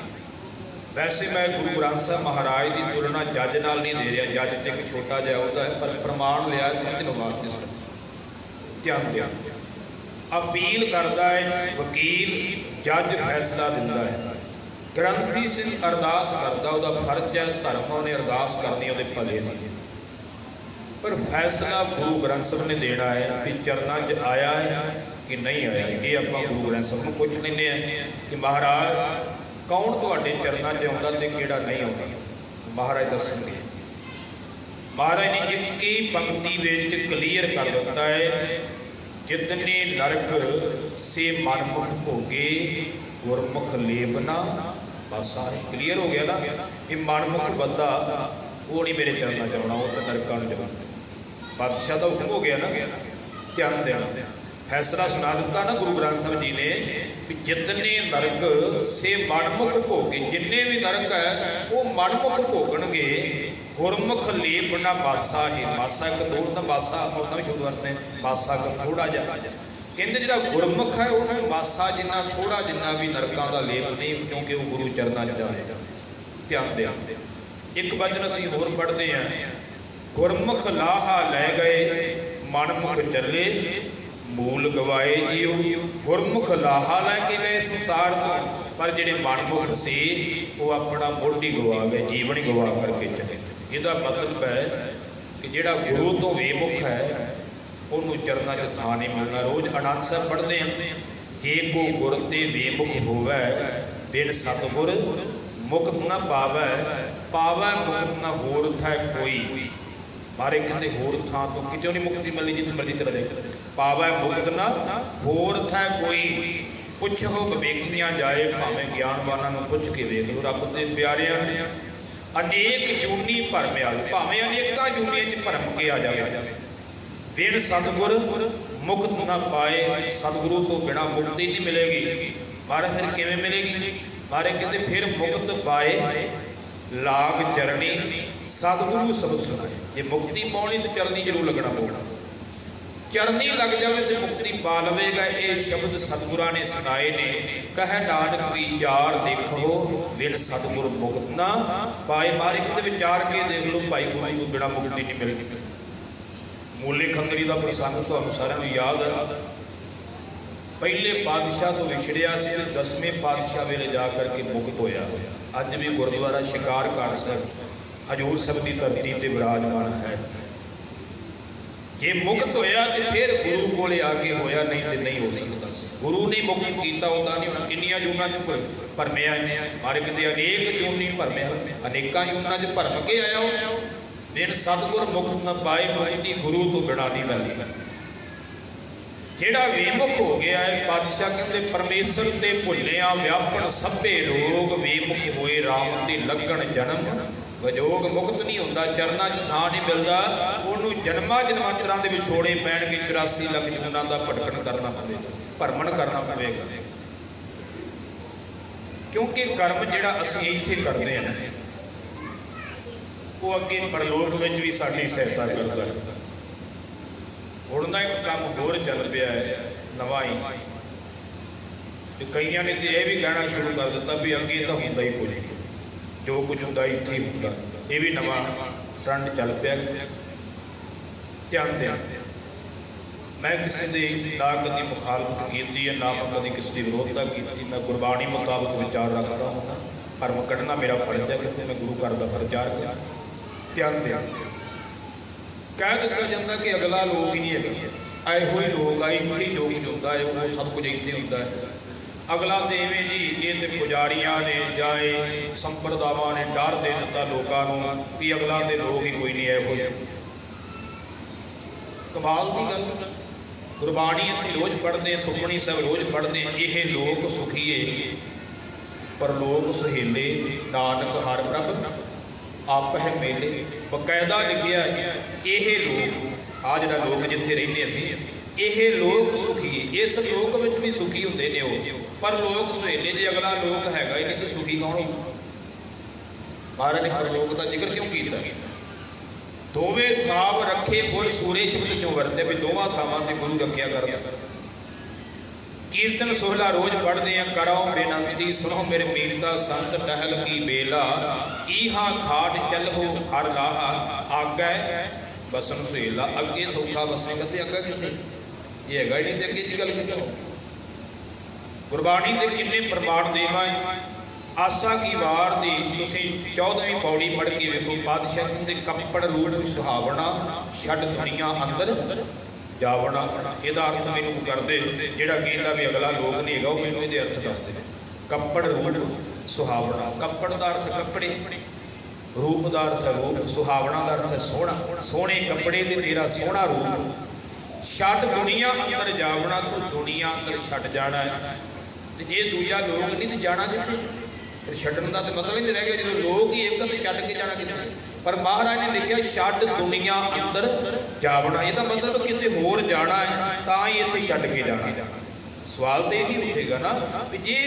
ਵੈਸੇ ਮੈਂ ਗੁਰੂ ਗ੍ਰੰਥ ਸਾਹਿਬ ਮਹਾਰਾਜ ਦੀ ਤੁਲਨਾ ਜੱਜ ਨਾਲ ਨਹੀਂ ਦੇ ਰਿਹਾ, ਜੱਜ ਤੇ ਇੱਕ ਛੋਟਾ ਜਿਹਾ ਉਹਦਾ ਹੈ, ਪਰ ਪ੍ਰਮਾਣ ਲਿਆ ਸਮਝਣ ਵਾਸਤੇ ਸਿਰਫ। ਧਿਆਨ ਦਿਓ, ਅਪੀਲ ਕਰਦਾ ਹੈ ਵਕੀਲ, ਜੱਜ ਫੈਸਲਾ ਦਿੰਦਾ ਹੈ। ਗ੍ਰੰਥੀ ਸਿੰਘ ਅਰਦਾਸ ਕਰਦਾ, ਉਹਦਾ ਫਰਜ਼ ਹੈ, ਧਰਮ ਉਹਨੇ ਅਰਦਾਸ ਕਰਨੀ ਉਹਦੇ ਭਲੇ ਦੀ, ਪਰ ਫੈਸਲਾ ਗੁਰੂ ਗ੍ਰੰਥ ਸਾਹਿਬ ਨੇ ਦੇਣਾ ਹੈ ਵੀ ਚਰਨਾਂ 'ਚ ਆਇਆ ਹੈ ਕਿ ਨਹੀਂ ਆਇਆ। ਇਹ ਆਪਾਂ ਗੁਰੂ ਗ੍ਰੰਥ ਸਾਹਿਬ ਨੂੰ ਪੁੱਛ ਲੈਂਦੇ ਹਾਂ ਕਿ ਮਹਾਰਾਜ ਕੌਣ ਤੁਹਾਡੇ ਚਰਨਾਂ 'ਚ ਆਉਂਦਾ ਤੇ ਕਿਹੜਾ ਨਹੀਂ ਆਉਂਦਾ। ਮਹਾਰਾਜ ਦੱਸਣਗੇ। ਮਹਾਰਾਜ ਨੇ ਇੱਕ ਹੀ ਪੰਕਤੀ ਵਿੱਚ ਕਲੀਅਰ ਕਰ ਦਿੱਤਾ ਹੈ, ਜਿਤਨੇ ਨਰਕ ਸੇ ਮਨਮੁਖ ਭੋਗੇ ਗੁਰਮੁਖ ਲੇਬਨਾ। ਬਸ ਆਹ ਕਲੀਅਰ ਹੋ ਗਿਆ ਨਾ, ਇਹ ਮਨਮੁਖ ਬੰਦਾ ਉਹ ਨਹੀਂ ਮੇਰੇ ਚਰਨਾਂ 'ਚ ਆਉਣਾ, ਉਹ ਤਾਂ ਨਰਕਾਂ ਨੂੰ ਜਾਣਾ। ਬਾਦਸ਼ਾਹ ਦਾ ਹੁਕਮ ਹੋ ਗਿਆ ਨਾ। ਧਿਆਨ ਦੇਣਾ, ਫੈਸਲਾ ਸੁਣਾ ਦਿੱਤਾ ਨਾ ਗੁਰੂ ਗ੍ਰੰਥ ਸਾਹਿਬ ਜੀ ਨੇ ਵੀ ਜਿਤਨੇ ਨਰਕ ਸੇ ਮਨਮੁਖ ਭੋਗੇ, ਜਿੰਨੇ ਵੀ ਨਰਕ ਹੈ ਉਹ ਮਨਮੁਖ ਭੋਗਣਗੇ। ਗੁਰਮੁਖ ਲੇਪ ਨਾ ਬਾਸਾ ਹੀ, ਬਾਸਾ ਇੱਕ ਦੂਰ ਦਾ ਬਾਸਾ ਆਪਾਂ ਵੀ ਸ਼ਬਦ ਵਰਤਦੇ, ਬਾਸਾ ਇੱਕ ਥੋੜਾ ਜਿਹਾ। ਕਹਿੰਦੇ ਜਿਹੜਾ ਗੁਰਮੁਖ ਹੈ ਉਹਨੂੰ ਬਾਸਾ ਜਿੰਨਾ ਥੋੜਾ ਜਿੰਨਾ ਵੀ ਨਰਕਾਂ ਦਾ ਲੇਪ ਨਹੀਂ, ਕਿਉਂਕਿ ਉਹ ਗੁਰੂ ਚਰਨਾਂ 'ਚ ਜਾਵੇਗਾ। ਧਿਆਨ ਦਿਆ, ਇੱਕ ਵਚਨ ਅਸੀਂ ਹੋਰ ਪੜ੍ਹਦੇ ਹਾਂ, ਗੁਰਮੁਖ ਲਾਹਾ ਲੈ ਗਏ ਮਨਮੁਖ ਚੱਲੇ ਮੂਲ ਗਵਾਏ ਜੀਓ। ਗੁਰਮੁਖ ਲਾਹਾ ਲੈ ਕੇ ਗਏ ਸੰਸਾਰ ਤੋਂ, ਪਰ ਜਿਹੜੇ ਮਨਮੁਖ ਸੀ ਉਹ ਆਪਣਾ ਮੁੱਢ ਹੀ ਗਵਾ ਗਏ, ਜੀਵਨ ਹੀ ਗਵਾ ਕਰਕੇ ਚਲੇ ਗਏ। ਇਹਦਾ ਮਤਲਬ ਹੈ ਕਿ ਜਿਹੜਾ ਗੁਰੂ ਤੋਂ ਬੇਮੁਖ ਹੈ ਉਹਨੂੰ ਚਰਨਾਂ 'ਚ ਥਾਂ ਨਹੀਂ ਮਿਲਣਾ। ਰੋਜ਼ ਆਨੰਦ ਸਾਹਿਬ ਪੜ੍ਹਦੇ ਹਾਂ, ਜੇ ਕੋ ਗੁਰ ਤੇ ਬੇਮੁਖ ਹੋਵੈ ਬਿਨ ਸਤਿਗੁਰ ਮੁਕਤ ਨਾ ਪਾਵੈ, ਪਾਵੈ ਮੁਕਤ ਨਾ ਹੋਰ ਥੈ ਕੋਈ। ਬਾਰੇ ਕਹਿੰਦੇ ਹੋਰ ਥਾਂ ਤੋਂ ਕਿਤੇ ਨਹੀਂ ਮੁਕਤੀ ਮਿਲਣੀ, ਜਿੱਥੇ ਮਰਜ਼ੀ ਚਲੇ ਜਾਏ। ਪਾਵੈ ਮੁਕਤ ਨਾ ਹੋਰ ਥੈ ਕੋਈ, ਪੁੱਛੋ ਵਿਵੇਕੀਆਂ ਜਾਏ, ਭਾਵੇਂ ਗਿਆਨਵਾਨਾਂ ਨੂੰ ਪੁੱਛ ਕੇ ਵੇਖ ਲਓ। ਰੱਬ ਦੇ ਪਿਆਰਿਆਂ ਨੇ ਅਨੇਕ ਜੂਨੀ ਭਰਮਿਆ, ਭਾਵੇਂ ਅਨੇਕਾਂ ਜੂਨੀਆਂ 'ਚ ਭਰਮ ਕੇ ਆ ਜਾਵੇ, ਬਿਨ ਸਤਿਗੁਰ ਮੁਕਤ ਨਾ ਪਾਏ। ਸਤਿਗੁਰੂ ਤੋਂ ਬਿਨਾਂ ਮੁਕਤੀ ਨਹੀਂ ਮਿਲੇਗੀ। ਪਰ ਫਿਰ ਕਿਵੇਂ ਮਿਲੇਗੀ? ਬਾਰੇ ਕਹਿੰਦੇ ਫਿਰ ਮੁਕਤ ਪਾਏ ਲਾਗ ਚਰਣੀ ਸਤਿਗੁਰੂ ਸ਼ਬਦ ਸੁਣਾਏ। ਜੇ ਮੁਕਤੀ ਪਾਉਣੀ ਤਾਂ ਚਰਨੀ ਜ਼ਰੂਰ ਲੱਗਣਾ ਪਊਗਾ। ਚਰਨੀ ਲੱਗ ਜਾਵੇ ਤੇ ਮੁਕਤੀ ਪਾ ਲਵੇਗਾ। ਇਹ ਸ਼ਬਦ ਸਤਿਗੁਰਾਂ ਨੇ ਸੁਣਾਏ ਨੇ। ਕਹਿ ਨਾਨਕ ਵਿਚਾਰ ਦੇਖੋ ਬਿਨ ਸਤਿਗੁਰ ਮੁਕਤ ਨਾ ਪਾਏ। ਮਾਰੇ ਕਿਤੇ ਵਿਚਾਰ ਕੇ ਦੇਖ ਲਓ, ਭਾਈ ਗੁਰੂ ਤੋਂ ਬਿਨਾਂ ਮੁਕਤੀ ਨਹੀਂ ਮਿਲਦੀ। ਮੂਲੇ ਖੰਦਰੀ ਦਾ ਪ੍ਰਸੰਗ ਤੁਹਾਨੂੰ ਸਾਰਿਆਂ ਨੂੰ ਯਾਦ ਹੈ। ਪਹਿਲੇ ਪਾਤਸ਼ਾਹ ਤੋਂ ਵਿਛੜਿਆ ਸੀ ਤੇ 10ਵੇਂ ਪਾਤਸ਼ਾਹ ਵੇਲੇ ਜਾ ਕਰਕੇ ਮੁਕਤ ਹੋਇਆ। ਅੱਜ ਵੀ ਗੁਰਦੁਆਰਾ ਸ਼ਿਕਾਰਘਾਟ ਸਾਹਿਬ ਹਜ਼ੂਰ ਸਾਹਿਬ ਦੀ ਧਰਤੀ ਤੇ ਵਿਰਾਜਮਾਨ ਹੈ। ਜੇ ਮੁਕਤ ਹੋਇਆ ਤੇ ਫਿਰ ਗੁਰੂ ਕੋਲੇ ਆ ਕੇ ਹੋਇਆ, ਨਹੀਂ ਤੇ ਨਹੀਂ ਹੋ ਸਕਦਾ ਸੀ। ਗੁਰੂ ਨੇ ਮੁਕਤ ਕੀਤਾ ਹੁੰਦਾ ਨਹੀਂ ਹੋਣਾ। ਕਿੰਨੀਆਂ ਜੂਨਾਂ 'ਚ ਭਰਮਿਆ, ਮਾਰੇ ਕਿਤੇ ਅਨੇਕ ਜੂਨੀ ਭਰਮਿਆ, ਅਨੇਕਾਂ ਜੂਨਾਂ 'ਚ ਭਰਮ ਕੇ ਆਇਆ ਉਹ। ਬਿਨ ਸਤਿਗੁਰ ਮੁਕਤ ਨਾ ਪਾਏ, ਮੁਕਤੀ ਗੁਰੂ ਤੋਂ ਬਿਨਾਂ ਨਹੀਂ ਮਿਲਦੀ। ਜਿਹੜਾ ਵਿਮੁਖ ਹੋ ਗਿਆ ਹੈ, ਪਾਤਸ਼ਾਹ ਕਹਿੰਦੇ ਪਰਮੇਸ਼ਰ ਤੇ ਭੁੱਲਿਆ ਵਿਆਪਣ ਸਭੇ ਰੋਗ, ਵਿਮੁਖ ਹੋਏ ਰਾਮ ਤੇ ਲੱਗਣ ਜਨਮ ਵਜੋਗ। ਮੁਕਤ ਨਹੀਂ ਹੁੰਦਾ, ਚਰਨਾਂ 'ਚ ਥਾਂ ਨਹੀਂ ਮਿਲਦਾ, ਉਹਨੂੰ ਜਨਮਾਂ ਜਨਮਾਂਤਰਾਂ ਦੇ ਵਿਛੋੜੇ ਪੈਣਗੇ। 84 ਲੱਖ ਜੂਨਾਂ ਦਾ ਭਟਕਣ ਕਰਨਾ ਪਵੇਗਾ, ਭਰਮਣ ਕਰਨਾ ਪਵੇਗਾ। क्योंकि कर्म जिहड़ा असीं इत्थे करदे हैं वो अगे परलोक विच भी साडी सहायता करदा है। हुण ना एक काम होर चल पिया है नवां ही, ते कईयां ने तो यह भी कहना शुरू कर दिता भी अगे तो हुंदा ही कुछ नहीं, जो कुछ हुंदा इत्थे ही हुंदा। ये भी नवां ट्रेंड चल पिया। ध्यान दें, मैं किसी की ना कभी मुखालफत की है, ना मैं कभी किसी की विरोधता की। मैं गुरबाणी मुताबिक विचार रखता हूँ, धर्म कढ़ना मेरा फर्ज है क्योंकि मैं गुरु घर का प्रचार कर। ध्यान दें, कह दिता जाता कि अगला लोग ही नहीं है, ਇਹੋ ही लोग आ इत्थे ही जो कुछ होता है वो सब कुछ इत्थे होता है। अगला तो इवें जी ये तो पुजारियां ने जाए संप्रदावां ने डर दे दिता लोगों को कि अगला तो लोग ही कोई नहीं है। कमाल की गल, गुरबाणी असीं रोज़ पढ़ते, सुखमनी साहब रोज़ पढ़ते, ये लोक सुखीए परलोक सुहेले, नानक हर प्रभ आप है मेले। बकायदा लिखिया ये लोग आ जिहड़ा लोक जिथे रहिंदे असीं, ये लोक सुखीए, इस लोक विच भी सुखी हुंदे ने वो, पर लोक सुहेले जे अगला लोक हैगा ही नहीं तो सुखी कौन हो। महाराज ने परलोक का जिक्र क्यों किया? दोवें थाव रखे गुर सूरे शब्द क्यों वरते भी दोवां थावां ते गुरु रखिया करदा। कीर्तन सोहला रोज पढ़ते हैं, करो बेनंती सुनो मेरे मीरता संत टहल की बेला, ईहा खाट चलो हर राह आगे बसन सुहेला। अगे सौखा बसेगा तो अगे किथे, ये हैगा ही नहीं तो अगे की गल कितों। गुरबाणी के किन्ने प्रमाण देवां। आसा की वार दी तुसीं 14वीं पौड़ी पढ़ के वेखो, पातशाह कहंदे कपड़ रूप सुहावना छड़ दुनिया अंदर जावना। ਇਹਦਾ अर्थ मैनू कर दे ਜਿਹੜਾ ਕਹਿੰਦਾ भी अगला लोग नहीं है, मैनू ਇਹਦੇ अर्थ दस दे। कपड़ रूप सुहावना, कपड़ का अर्थ कपड़े, रूप का अर्थ रूप, सुहावना का अर्थ सोहना, सोहने कपड़े ते तेरा सोहना रूप। छड़ दुनिया अंदर जावना, तू दुनिया अंदर छड़ जाना है। ते जे दूजा लोग नहीं तो जाना किथे, फिर छड्डण का तो मसला ही नहीं रह गया। जो लोग ही एक तो छड्ड के जाना किथे, पर महाराज ने लिखा छड्ड दुनिया अंदर जावना, यदा मतलब किते होर जाना है तां ही इत्थे छड्ड के जाना। सवाल तो यही उठेगा ना भी जे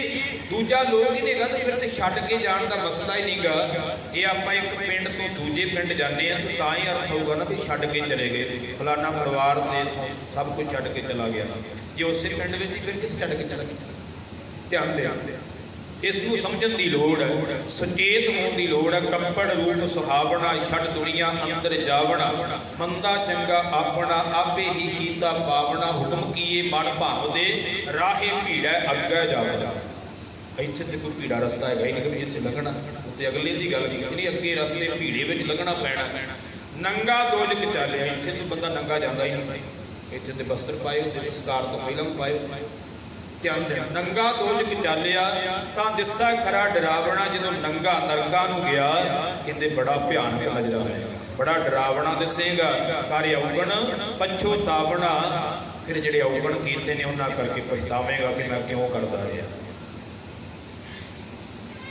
दूजा लोग ही नहीं तो फिर तो छड्ड के जाने का मसला ही नहीं गा। जे आप एक पिंड तो दूजे पिंड जाने तो तां ही अर्थ होगा ना भी छड्ड के चले गए, फलाना परिवार से सब कुछ छड्ड के चला गया। जे उस पिंड में फिर किस छड्ड के चला गया? ध्यान दें, इसनूं समझण दी लोड़ है, सचेत होने की लोड़ है। कपड़ रूप सुहावना छड़ दुनिया अंदर जावना, मंदा चंगा अपना आपे ही कीता पावना। हुक्म कीए मन भावदे राहे भीड़ा अगे जावना। इत्थे ते कोई भीड़ा रस्ता है ही नहीं कि जिथे लगना, उत्ते अगले की गल कीती, अगे रस्ते भीड़े में लगना पैना। नंगा दोलक चालिया, इत्थे तो बंदा नंगा जाता ही नहीं, इत्थे तो वस्त्र पाए होंदे, संस्कार तो पहला भी पाए। ध्यान देना, नंगा दोलक चालिया तां दिसा खरा डरावना। जो नंगा नरकां नूं गया कहंदे बड़ा भयानक नजर आएगा, बड़ा डरावना दिसेगा। कर औगण पछोतावना, फिर जिहड़े औगण कीते ने उन्हां करके पछतावेगा कि मैं क्यों करदा रहा।